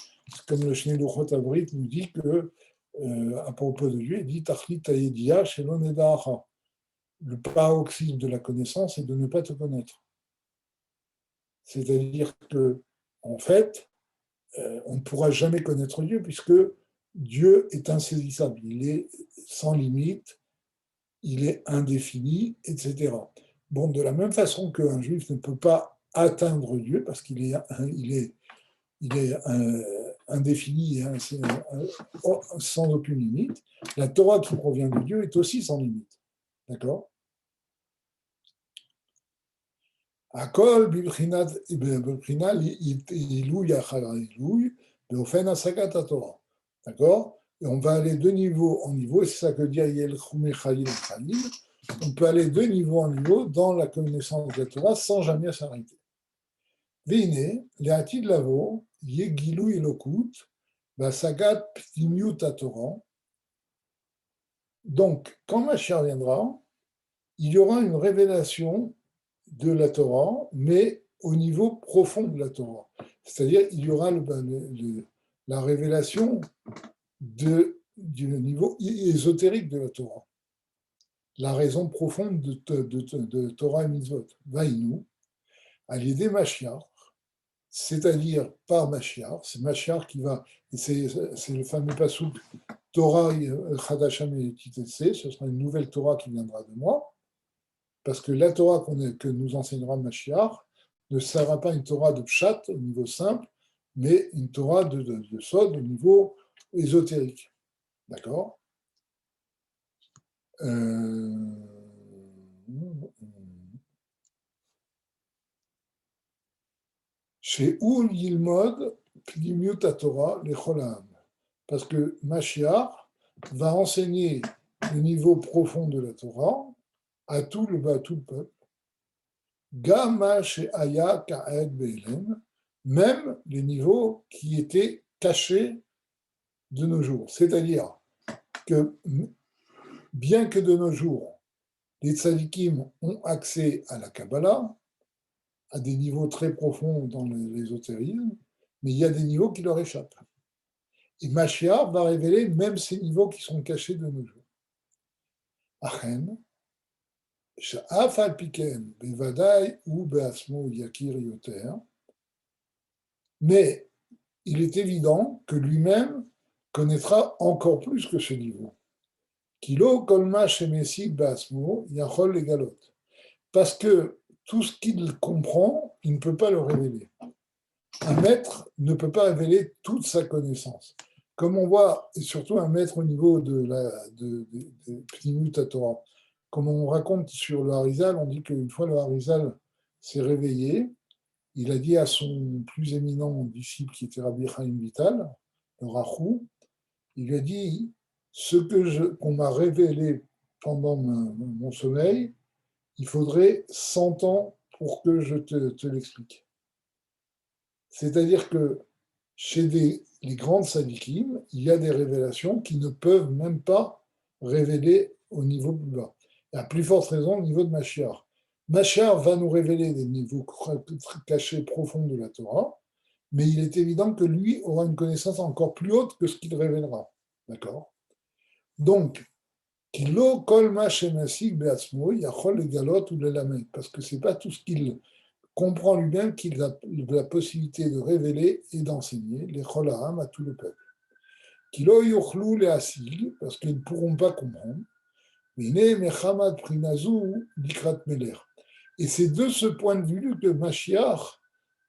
comme le Shnei Luchot Abrit nous dit que à propos de Dieu, il dit Tachlit Taïdia Shelon Edaha. Le paroxysme de la connaissance est de ne pas te connaître. C'est-à-dire que, en fait, on ne pourra jamais connaître Dieu puisque Dieu est insaisissable, il est sans limite, il est indéfini, etc. Bon, de la même façon qu'un juif ne peut pas atteindre Dieu parce qu'il est, indéfini et sans aucune limite, la Torah qui provient de Dieu est aussi sans limite. D'accord? הכל בבחינה עילוי אחר העילוי, באופן השגת התורה. D'accord? Et on va aller de niveau en niveau, et c'est ça que dit Ayel Choumé Chayil Chayil. On peut aller de niveau en niveau dans la connaissance de la Torah sans jamais s'arrêter. Vine, Léatid Lavo, Yegilou Elokut, Sagat Ptimiut Torah. Donc, quand Mashiach viendra, il y aura une révélation de la Torah, mais au niveau profond de la Torah. C'est-à-dire, il y aura la révélation du niveau ésotérique de la Torah. La raison profonde de Torah et Mitzvot. Vaïnou, à l'idée Mashiach, c'est-à-dire par Mashiach, c'est Mashiach qui va, et c'est le fameux passouk Torah Chadasham et Titetsé, ce sera une nouvelle Torah qui viendra de moi, parce que la Torah que nous enseignera Mashiach ne sera pas une Torah de Pshat au niveau simple, mais une Torah de Sod au niveau ésotérique. D'accord? Chez Oul Yilmod, Pnimiut Torah, les Cholam. Parce que Mashiach va enseigner le niveau profond de la Torah à tout le peuple. Gama chez Aya Ka'ed Be'elen, même les niveaux qui étaient cachés de nos jours. C'est-à-dire que, bien que de nos jours, les tzadikim ont accès à la Kabbalah, à des niveaux très profonds dans l'ésotérisme, mais il y a des niveaux qui leur échappent. Et Mashiach va révéler même ces niveaux qui sont cachés de nos jours. Achen, Sha'af al-Piken, Bevadai ou Be'asmo Yakir Yoter, mais il est évident que lui-même connaîtra encore plus que ce niveau. Kilo kolma shemesi basmo yachol legalot. Parce que tout ce qu'il comprend, il ne peut pas le révéler. Un maître ne peut pas révéler toute sa connaissance. Comme on voit, et surtout un maître au niveau de Pnimut Torah, comme on raconte sur le Harizal, on dit qu'une fois le Harizal s'est réveillé, il a dit à son plus éminent disciple qui était Rabbi Chaim Vital, le Rachou, il lui a dit ce qu'on m'a révélé pendant mon sommeil, il faudrait 100 ans pour que je te l'explique. C'est-à-dire que chez les grandes sadikim, il y a des révélations qui ne peuvent même pas révéler au niveau plus bas. Et à plus forte raison au niveau de Mashiach. Mashiach va nous révéler des niveaux cachés profonds de la Torah, mais il est évident que lui aura une connaissance encore plus haute que ce qu'il révélera. D'accord? Donc, Kilo kol ma shemasik be'atzmo yachol legalot ou lelamed, parce que c'est pas tout ce qu'il comprend lui-même qu'il a la possibilité de révéler et d'enseigner les cholaham à tout le peuple. Kilo yochlu le'asil, parce qu'ils ne pourront pas comprendre. Mine mechamad prinazu dikrat meler. Et c'est de ce point de vue que Mashiach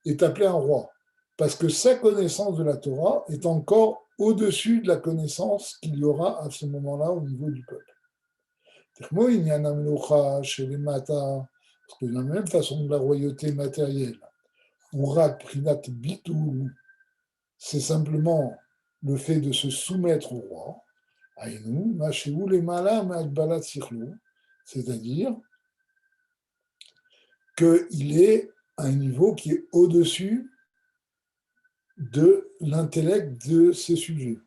est appelé un roi, parce que sa connaissance de la Torah est encore au-dessus de la connaissance qu'il y aura à ce moment-là au niveau du peuple. Parce que de la même façon que la royauté matérielle, c'est simplement le fait de se soumettre au roi, c'est-à-dire qu'il est à un niveau qui est au-dessus de l'intellect de ses sujets.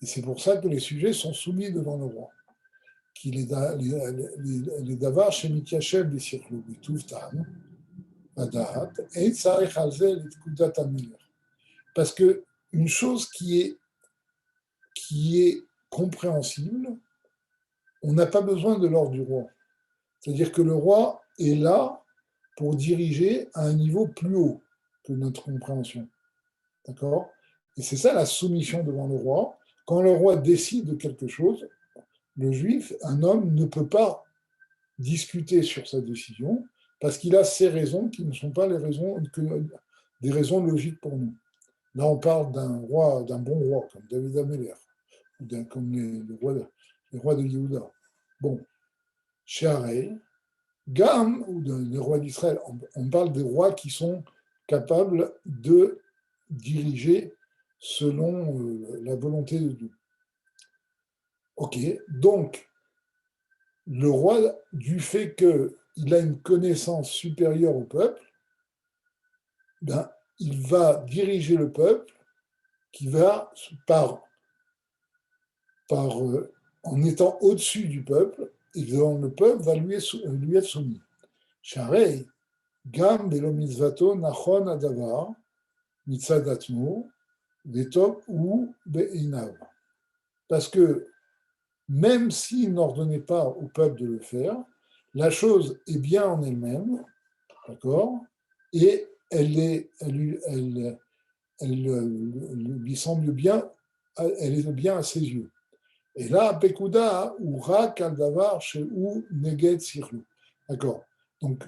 Et c'est pour ça que les sujets sont soumis devant le roi. Les davars chez Mityachev des Sirlou, et tout parce que une chose qui est qui est compréhensible, on n'a pas besoin de l'ordre du roi. C'est-à-dire que le roi est là pour diriger à un niveau plus haut que notre compréhension. D'accord? Et c'est ça la soumission devant le roi. Quand le roi décide de quelque chose, le juif, un homme, ne peut pas discuter sur sa décision parce qu'il a ses raisons qui ne sont pas des raisons logiques pour nous. Là, on parle d'un roi, d'un bon roi, comme David Ameller, ou comme les rois de Yehuda. Bon, Sheharei, Gam, ou des rois d'Israël, on parle des rois qui sont capables de diriger selon la volonté de Dieu. Ok, donc le roi, du fait qu'il a une connaissance supérieure au peuple, ben, il va diriger le peuple qui va, en étant au-dessus du peuple, et le peuple va lui être soumis. Sharei, Gam belo mitzvato nachon adavar, mitzad atmo, vetop ou be'inav. Parce que même s'il n'ordonnait pas au peuple de le faire, la chose est bien en elle-même, d'accord, et elle lui semble bien, elle est bien à ses yeux. Et là, Pekuda ou Rak al-Davar chez ou Neged Sirlu. D'accord. Donc,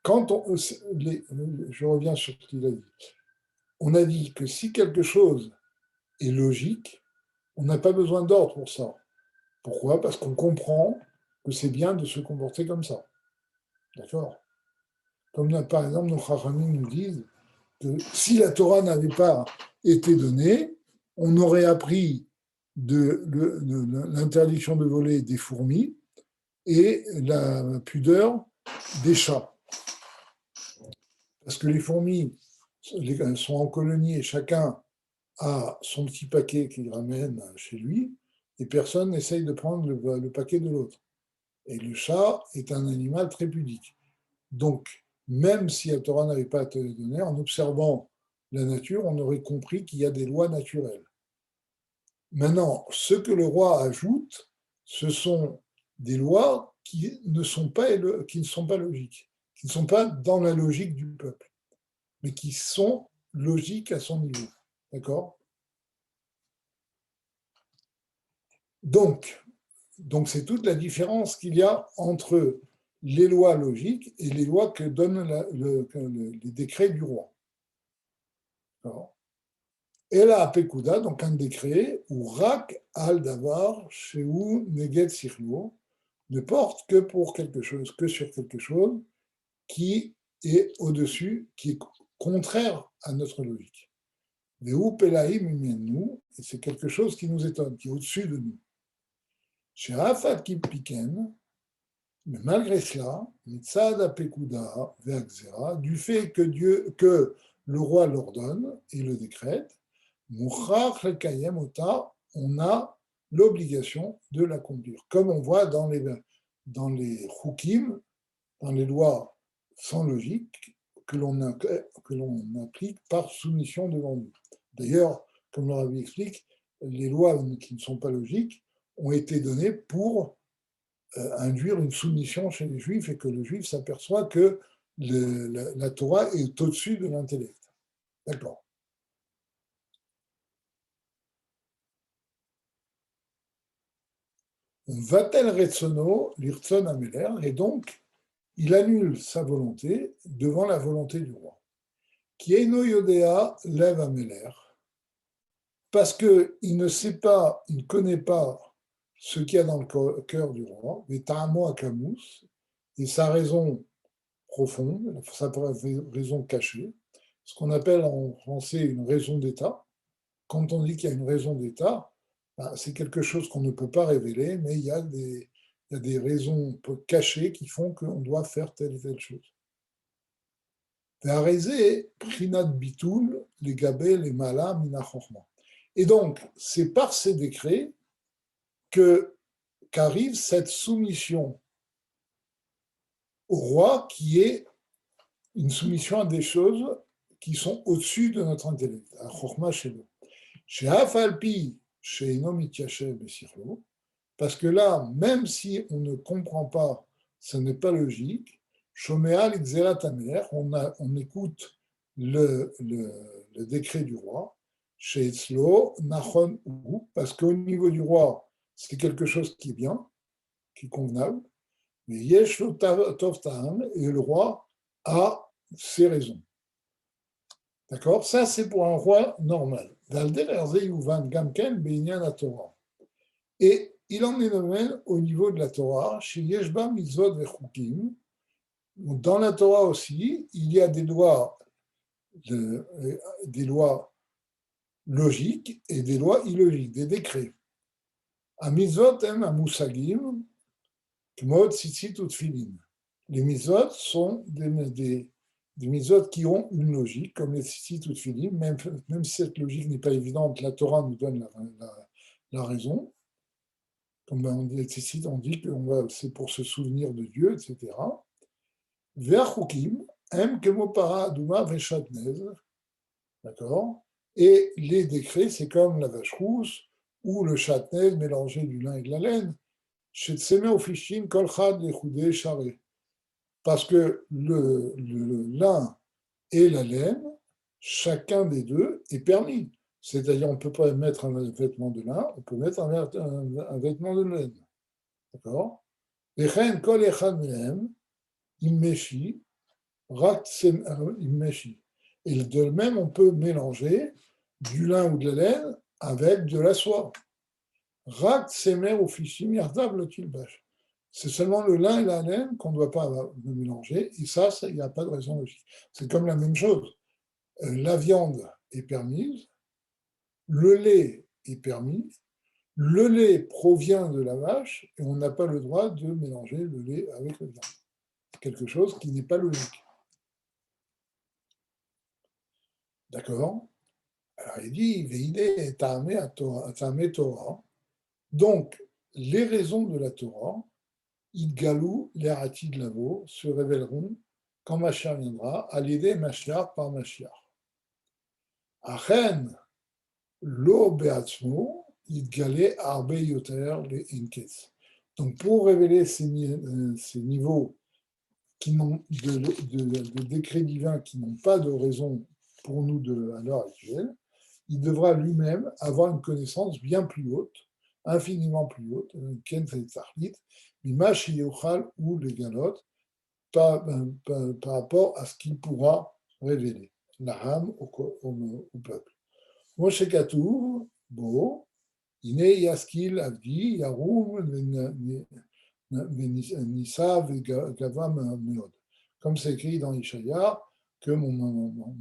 je reviens sur ce qu'il a dit. On a dit que si quelque chose est logique, on n'a pas besoin d'ordre pour ça. Pourquoi? Parce qu'on comprend que c'est bien de se comporter comme ça. D'accord? Comme par exemple, nos Chachamim nous disent que si la Torah n'avait pas été donnée, on aurait appris de l'interdiction de voler des fourmis et la pudeur des chats. Parce que les fourmis sont en colonie et chacun a son petit paquet qu'il ramène chez lui et personne n'essaye de prendre le paquet de l'autre. Et le chat est un animal très pudique. Donc, même si la Torah n'avait pas été donnée, en observant la nature, on aurait compris qu'il y a des lois naturelles. Maintenant, ce que le roi ajoute, ce sont des lois qui ne sont pas logiques, qui ne sont pas dans la logique du peuple, mais qui sont logiques à son niveau. D'accord? Donc, c'est toute la différence qu'il y a entre les lois logiques et les lois que donnent les décrets du roi. D'accord? Et là, Pekuda, donc un décret où Rak al-Davar, Shehu Neged Sirlo, ne porte que pour quelque chose, que sur quelque chose qui est au-dessus, qui est contraire à notre logique. Vehu Pelaim nous, et c'est quelque chose qui nous étonne, qui est au-dessus de nous. Chez Rafat Kipiken, mais malgré cela, Mitzad Pekuda Ve'akzera, du fait que le roi l'ordonne et le décrète, on a l'obligation de l'accomplir. Comme on voit dans les hukim, dans les lois sans logique, que l'on applique par soumission devant nous. D'ailleurs, comme le Rabbi explique, les lois qui ne sont pas logiques ont été données pour induire une soumission chez les Juifs et que le Juif s'aperçoit que la Torah est au-dessus de l'intellect. D'accord. On va-t-elle retsono, l'irtson ameler, et donc il annule sa volonté devant la volonté du roi. Qui est no yodea lève ameler, parce qu'il ne sait pas, il ne connaît pas ce qu'il y a dans le cœur du roi, mais ta'amo akamus, et sa raison profonde, sa raison cachée, ce qu'on appelle en français une raison d'État. Quand on dit qu'il y a une raison d'État, c'est quelque chose qu'on ne peut pas révéler, mais il y a des raisons cachées qui font qu'on doit faire telle et telle chose. Et donc, c'est par ces décrets qu'arrive cette soumission au roi qui est une soumission à des choses qui sont au-dessus de notre intellect. Chez Afalpi, chez Enom Ityashev Besirlo, parce que là, même si on ne comprend pas, ce n'est pas logique, Shoméal Xerat Amer, on écoute le décret du roi, chez Etzlo, Nachon ou, parce qu'au niveau du roi, c'est quelque chose qui est bien, qui est convenable, mais Yesh Tov Ta'am, et le roi a ses raisons. D'accord? Ça, c'est pour un roi normal. Et il en est de même au niveau de la Torah, chez Yeshba Mitzvot Vechukim. Dans la Torah aussi, il y a des lois logiques et des lois illogiques, des décrets. A Mitzvot em a Musagim, Kmod Tzitzit ou Tfilin. Les mitzvot sont des mitzvot qui ont une logique, comme les tzitzit ou tefilin, même si cette logique n'est pas évidente, la Torah nous donne la raison. Comme on dit les tzitzit, on dit que c'est pour se souvenir de Dieu, etc. Ve'achukim, em kemopara aduma ve'shatnez, d'accord. Et les décrets, c'est comme la vache rousse ou le chatnez mélangé du lin et de la laine. Chez Tseme Ofishin, Kolchad, Lechoudé, Charé. Parce que le lin et la laine, chacun des deux est permis. C'est-à-dire, on ne peut pas mettre un vêtement de lin, on peut mettre un vêtement de laine. D'accord? Et de même, on peut mélanger du lin ou de la laine avec de la soie. C'est seulement le lin et la laine qu'on ne doit pas mélanger, et ça, il n'y a pas de raison logique. C'est comme la même chose. La viande est permise, le lait est permis, le lait provient de la vache, et on n'a pas le droit de mélanger le lait avec la viande. Quelque chose qui n'est pas logique. D'accord? Alors il dit, Veide Ta'ame Torah. Donc, les raisons de la Torah, Idgalou, les Hati de Lavo, se révéleront quand Mashiach viendra, à l'aider Mashiach par Mashiach. Achen, lo beatzmo, Idgalé arbe yoter les enkes. Donc, pour révéler ces niveaux qui n'ont de décrets divins qui n'ont pas de raison pour nous à l'heure actuelle, il devra lui-même avoir une connaissance bien plus haute, infiniment plus haute, Ken Tzachlit, l'image Yochal ou les galotes, par rapport à ce qu'il pourra révéler, l'Aram au peuple. Moshe Katour, Bo, Ine Yaskil Avdi, Yaroum, Nisa, Gavam Meod. Comme c'est écrit dans Ishaïa, que mon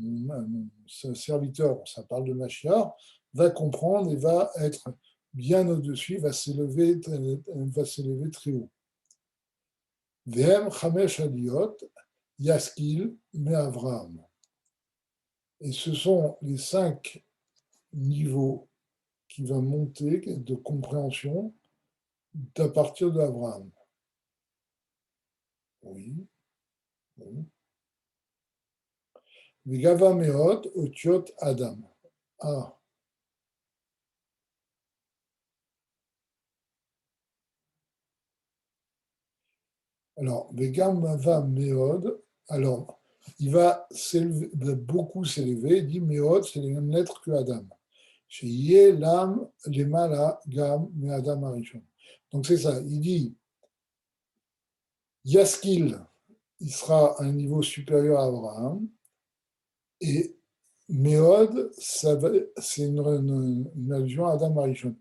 serviteur, ça parle de Mashiach, va comprendre et va être bien au-dessus, va s'élever très haut. V'hem chamesh aliyot, yaskil me Avraham. Et ce sont les 5 niveaux qui vont monter de compréhension à partir d'Abraham. Oui. V'gava meot otiot Adam. Ah. Alors, Vegava meod, alors, il va beaucoup s'élever, il dit meod, c'est les mêmes lettres que Adam. Chez Yé, l'âme, les mala, gam, mais Adam Arishon. Donc c'est ça, il dit Yaskil, il sera à un niveau supérieur à Abraham, et Meod, c'est une allusion à Adam Arishon.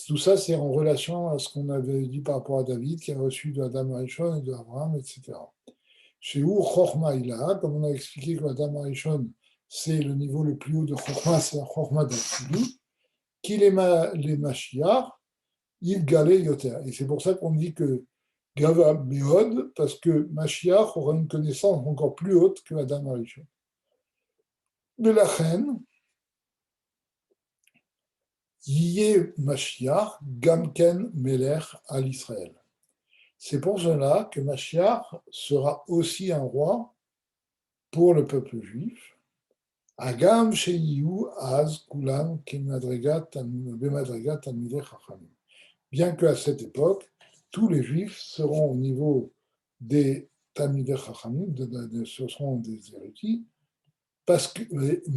Tout ça, c'est en relation à ce qu'on avait dit par rapport à David, qui a reçu de Adam Arishon et de Abraham, etc. Chez où Chorma il a, comme on a expliqué que Adam Arishon, c'est le niveau le plus haut de Chorma, c'est la Chorma d'Atsili, qu'il est les Mashiach, il galait Yoter. Et c'est pour ça qu'on dit que Gava Meod, parce que Mashiach aura une connaissance encore plus haute que Adam Arishon. De la reine, Yé Mashiach, Gamken Meler al Israël. C'est pour cela que Mashiach sera aussi un roi pour le peuple juif, Agam sheyiu az kulam bemadregat talmidei chachamim. Bien qu'à cette époque, tous les juifs seront au niveau des talmidei chachamim, ce seront des érudits, parce que,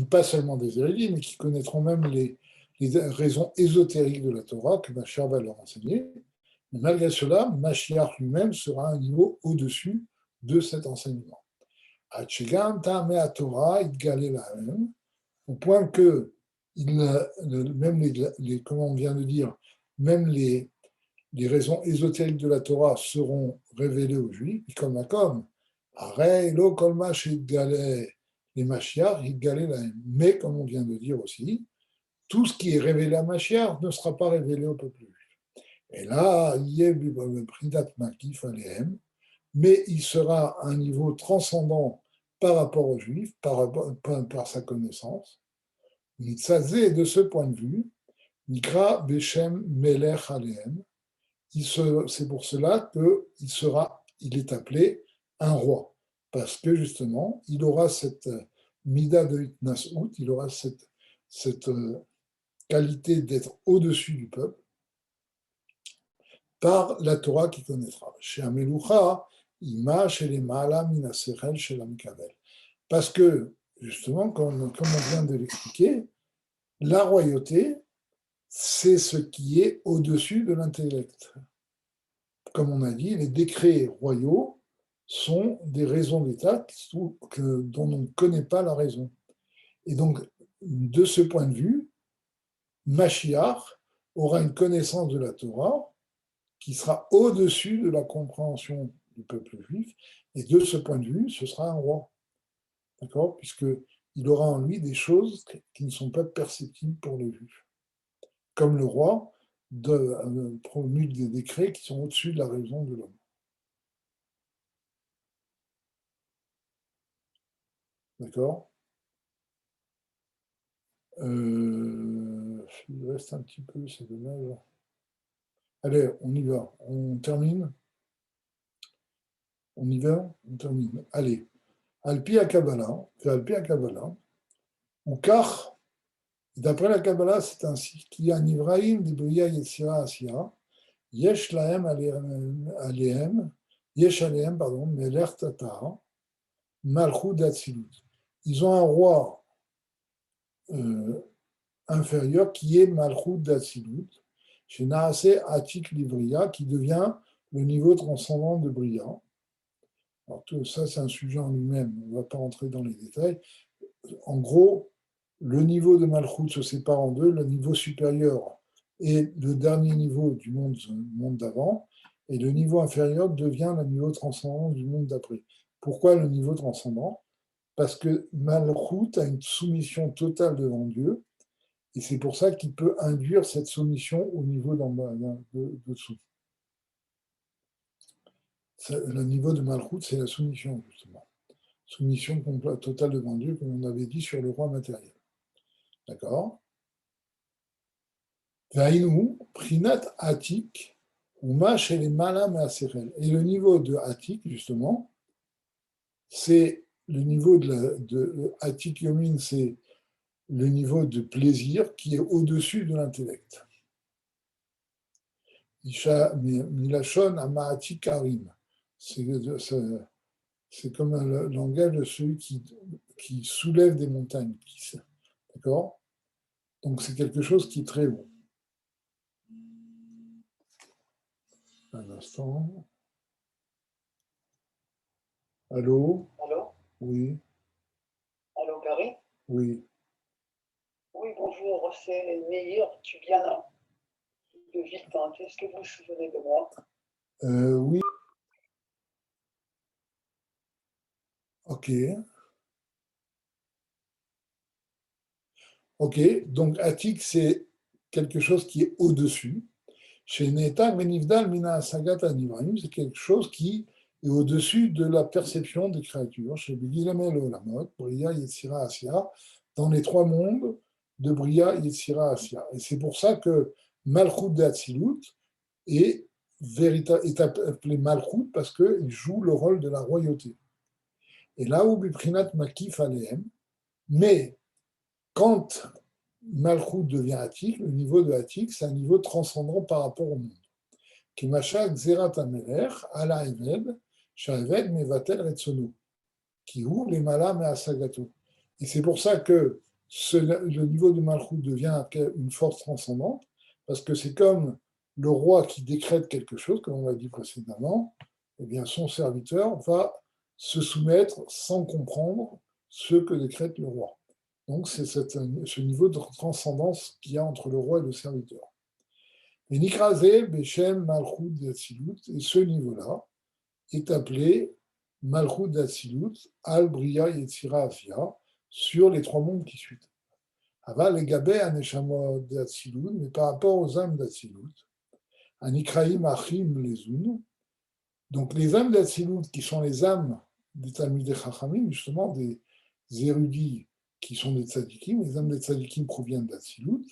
pas seulement des érudits, mais qui connaîtront même les raisons ésotériques de la Torah que Mashiach va leur enseigner. Mais malgré cela, Mashiach lui-même sera à un niveau au-dessus de cet enseignement. Torah, au point que même comme on vient de dire, même les raisons ésotériques de la Torah seront révélées aux Juifs, comme Arei lo kol ma sheitgaleh les Mashiach, mais comme on vient de dire aussi, tout ce qui est révélé à Mashiach ne sera pas révélé au peuple juif. Et là, mais il sera à un niveau transcendant par rapport aux Juifs, par sa connaissance. Mitzazé, de ce point de vue, Nikra Beshem Melech Alehem, c'est pour cela qu'il est appelé un roi, parce que justement, il aura cette mida de Itnasout, il aura cette qualité d'être au-dessus du peuple, par la Torah qu'il connaîtra. Chez Ameloucha, Ima, chez les Maala, Minasechel, chez l'Amkavel. Parce que, justement, comme on vient de l'expliquer, la royauté, c'est ce qui est au-dessus de l'intellect. Comme on a dit, les décrets royaux sont des raisons d'État dont on ne connaît pas la raison. Et donc, de ce point de vue, Mashiach aura une connaissance de la Torah qui sera au-dessus de la compréhension du peuple juif, et de ce point de vue, ce sera un roi. D'accord ? Puisqu'il aura en lui des choses qui ne sont pas perceptibles pour les juifs. Comme le roi promulgue des décrets qui sont au-dessus de la raison de l'homme. D'accord ? Il reste un petit peu, c'est dommage. Allez, on y va. On termine. On y va, on termine. Allez. Alpi à Kabbalah, ou car, d'après la Kabbalah, c'est ainsi qu'il y a un Ivraïm, des Bria Yetzira Asiya, Yesh Lahem Alehem, Yesh Alehem, pardon, Meler Tatar, Malchut Datzilut. Ils ont un roi inférieur qui est Malchut Datzilut, chez Naase Atik Livria, qui devient le niveau transcendant de Bria. Alors, tout ça, c'est un sujet en lui-même, on ne va pas rentrer dans les détails. En gros, le niveau de Malchut se sépare en deux, le niveau supérieur est le dernier niveau du monde d'avant, et le niveau inférieur devient le niveau transcendant du monde d'après. Pourquoi le niveau transcendant ? Parce que Malchut a une soumission totale devant Dieu, et c'est pour ça qu'il peut induire cette soumission au niveau de dessous. Le niveau de Malchut, c'est la soumission, justement. Soumission totale devant Dieu, comme on avait dit sur le roi matériel. D'accord ? Vaïnou, Prinat Atik, Uma chez les Malam et Aserel. Et le niveau de Atik, justement, c'est le niveau de Atik Yomin, c'est le niveau de plaisir qui est au-dessus de l'intellect. Milachon Amaatik Karim. C'est comme un langage de celui qui soulève des montagnes. D'accord ? Donc c'est quelque chose qui est très haut. Un instant. Allô ? Allô ? Oui. Allô, Gary ? Oui. Oui, bonjour, c'est Meir, tu viens de Villepinte. Est-ce que vous vous souvenez de moi ? Oui. Ok. Ok, donc Atik, c'est quelque chose qui est au-dessus. Chez Neta, Benivdal, Mina Sagat Anivraim, c'est quelque chose qui est au-dessus de la perception des créatures. Chez Bigilamel Olamot, Bria, Yetzira, Asia, dans les trois mondes de Bria, Yetzira, Asia. Et c'est pour ça que Malchut de Hatzilut est appelé Malchut parce qu'il joue le rôle de la royauté. Et là où Biprinat Makif Alehem, mais quand Malchut devient Atik, le niveau de Atik, c'est un niveau transcendant par rapport au monde. Kimasha Xerat Amelech, Ala Eved, Shaeved Mevatel Retsono, qui ouvre les malam et Asagato. Et c'est pour ça que le niveau de Malchut devient une force transcendante, parce que c'est comme le roi qui décrète quelque chose, comme on l'a dit précédemment, eh bien son serviteur va se soumettre sans comprendre ce que décrète le roi. Donc c'est ce niveau de transcendance qu'il y a entre le roi et le serviteur. Et Nikrazé, Bechem, Malchut, Datsilut, et ce niveau-là est appelé Malchut d'Atsilut, Al Bria Yetzira Afia, sur les trois mondes qui suivent. Aval les Gabé Aneshama d'Atsilut, mais par rapport aux âmes d'Atsilut, Anikraim Achim Lezun, donc les âmes d'Atsilut, qui sont les âmes des Talmidei Chachamim, justement des érudits qui sont des tzadikim, les âmes des tzadikim proviennent d'Atsilut,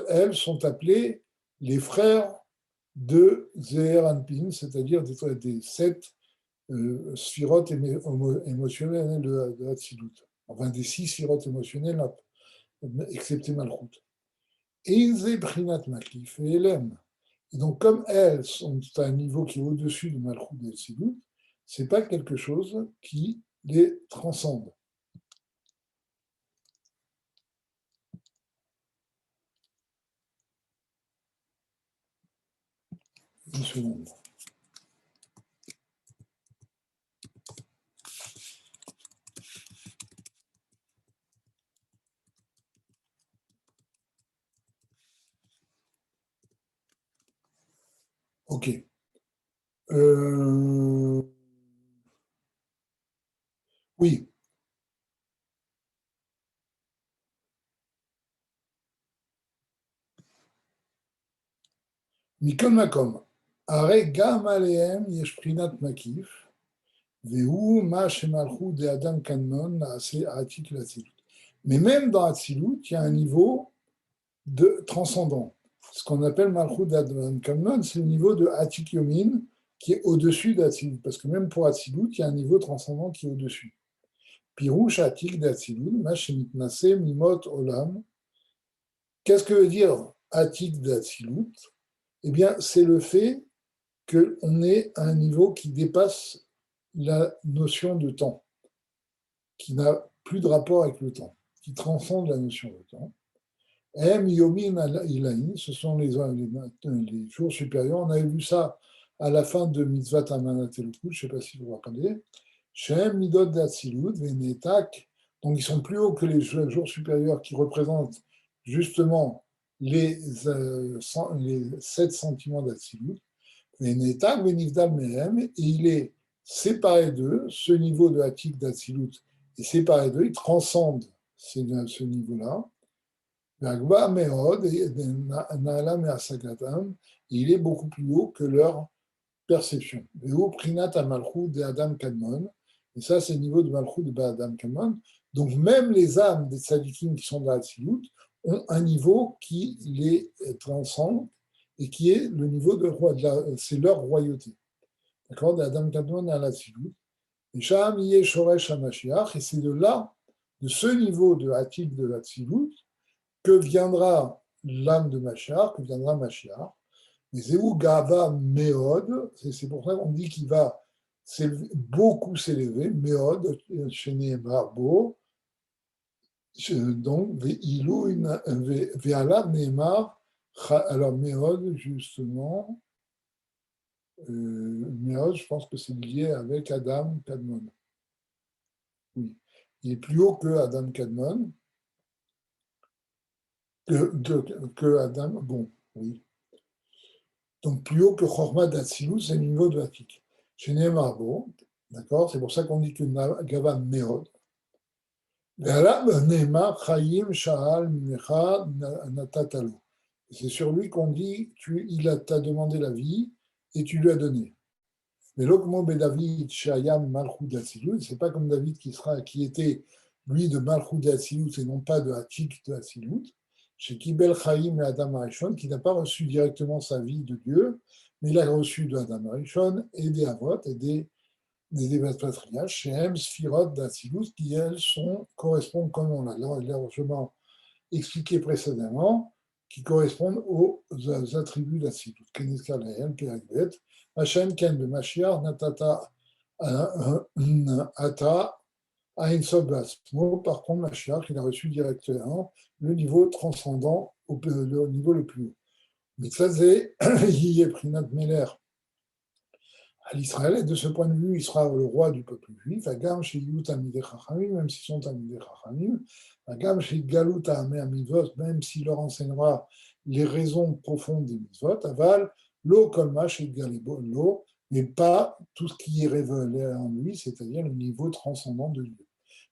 elles sont appelées les frères de Zeher Anpin, c'est-à-dire des 7 sphirotes émotionnelles de Hatzilut, enfin des 6 sphirotes émotionnelles, excepté Malchut. Et Ze Brinat Makif et Elem. Et donc, comme elles sont à un niveau qui est au-dessus de Malchut et Hatzilut, ce n'est pas quelque chose qui les transcende. Une seconde. Ok. Oui. Mikol Makom. Are Gam Aleem Yesh Prinat Makif. Mais même dans Hatzilut, il y a un niveau de transcendant. Ce qu'on appelle Malchut d'Adam Kamnon, c'est le niveau de Atik Yomin qui est au-dessus d'Hatzilut. Parce que même pour Hatzilut, il y a un niveau transcendant qui est au-dessus. Pirouche Atik d'Hatzilut, Mashemitnase Mimot Olam. Qu'est-ce que veut dire Atik d'Hatzilut? Eh bien, c'est le fait qu'on est à un niveau qui dépasse la notion de temps, qui n'a plus de rapport avec le temps, qui transcende la notion de temps. Em Yomin Ilaïn, ce sont les jours supérieurs. On avait vu ça à la fin de Mitzvat Amanat Elokut, je ne sais pas si vous vous rappelez. Shem Midot d'Atsilut, Venetak, donc ils sont plus hauts que les jours supérieurs qui représentent justement les 7 sentiments d'Atsilut. Venetak, Venivdal Mehem, et il est séparé d'eux, ce niveau de Hatik d'Atsilut est séparé d'eux, il transcende ce niveau-là. Il est beaucoup plus haut que leur perception. Et ça, c'est le niveau de Malchut de Adam Kadmon. Donc, même les âmes des tzadikim qui sont dans Hatzilut ont un niveau qui les transcende et qui est le niveau de roi, c'est leur royauté. D'accord, d'Adam Kadmon à l'Hatzilut. Et Sham Yeh Shoresh HaMashiach, et c'est de là, de ce niveau de Hatik de l'Hatzilut, que viendra l'âme de Mashiach, que viendra Mashiach. Mais Zéou Gava Meod, c'est pour ça qu'on dit qu'il va beaucoup s'élever, Meod, chez Neemar, donc, Ve'ala Neemar, alors Meod, justement, Meod, je pense que c'est lié avec Adam Kadmon. Oui, il est plus haut que Adam Kadmon. Que Adam, bon, oui. Donc plus haut que Chorma d'Atsilut, c'est le niveau de Hatik. Chez Nemarbo, d'accord, c'est pour ça qu'on dit que Gava Meod. Neymar, Chaim, Sha'al, Mimecha, Natatalo. C'est sur lui qu'on dit il t'a demandé la vie et tu lui as donné. Mais l'Okmo David, Shayam, Malchut d'Atsilut, c'est pas comme David qui était lui de Malchut d'Atsilut et non pas de Hatik d'Atsilut. Chez Kibel Chaim et Adam Arishon, qui n'a pas reçu directement sa vie de Dieu, mais il a reçu de Adam Arishon et des Avot et des des débats de patriarche, chez M, Sphirot, d'Atzilus, qui elles correspondent, comme on l'a largement expliqué précédemment, qui correspondent aux attributs d'Atzilus. Keneska Lael, Perikbet, Hachem Ken de Mashiach, Natata Ata, Ein Sof Batzmo. Par contre, Mashiach, il a reçu directement le niveau transcendant, le niveau le plus haut. Mitzazé, Yiyeh Prinat Meler à l'Israël, et de ce point de vue, il sera le roi du peuple juif, Agam chez Tamidei Chachamim, même s'ils sont Tamidei Chachamim, Agam chez Galut Ameh Mitzvot, même s'il leur enseignera les raisons profondes des mitzvot, Aval, Lo Kolma chez Galebo, Lo, mais pas tout ce qui est révélé en lui, c'est-à-dire le niveau transcendant de Dieu.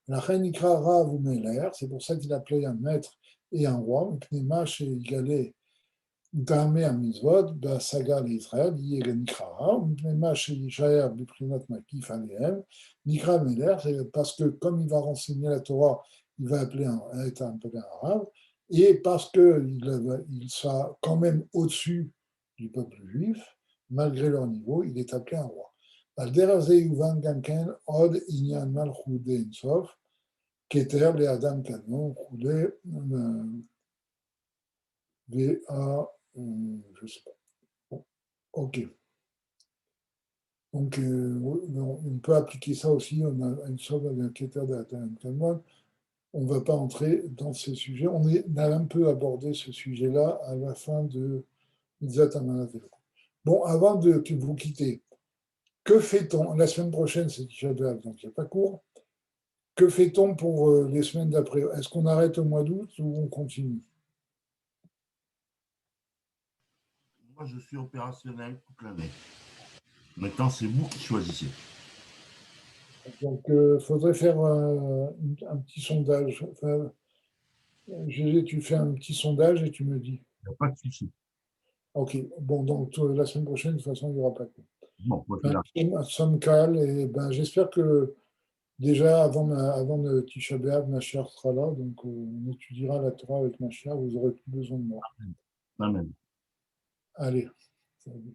La reine Ikra Rav ou Meler, c'est pour ça qu'il appelait un maître et un roi, Pnema chez Galé, Damé à Mitzvot, Saga l'Israël, Nikra, Mema chez Yishaïa, Biprinat Makif Aleem, Nikra Meler, c'est parce que comme il va renseigner la Torah, il va être appelé un arabe, et parce qu'il sera quand même au-dessus du peuple juif, malgré leur niveau, il est appelé un roi. Al-Deraze Yuvan Gamken, Od Inyan Malchoude Ensof, Keter le Adam Kanon, Choudé, V.A. Je sais pas. Bon, ok. Donc, on peut appliquer ça aussi. On a une sorte d'inquiéteur d'Atalman. On ne va pas entrer dans ces sujets. On a un peu abordé ce sujet-là à la fin de Mitzat Amanat. Bon, avant de vous quitter, que fait-on? La semaine prochaine, c'est Tisha B'Av, donc il n'y a pas cours. Que fait-on pour les semaines d'après? Est-ce qu'on arrête au mois d'août ou on continue? Moi, je suis opérationnel toute l'année. Maintenant, c'est vous qui choisissez. Donc, il faudrait faire un petit sondage. Enfin, Gégé, tu fais un petit sondage et tu me dis. Il n'y a pas de souci. Ok, bon, donc la semaine prochaine, de toute façon, il n'y aura pas de Bon, moi, là. Samkal, et ben, j'espère que déjà avant de Tisha B'Av, ma chère sera là, donc on étudiera la Torah avec ma chère, vous aurez plus besoin de moi. Amen. Allez. Salut.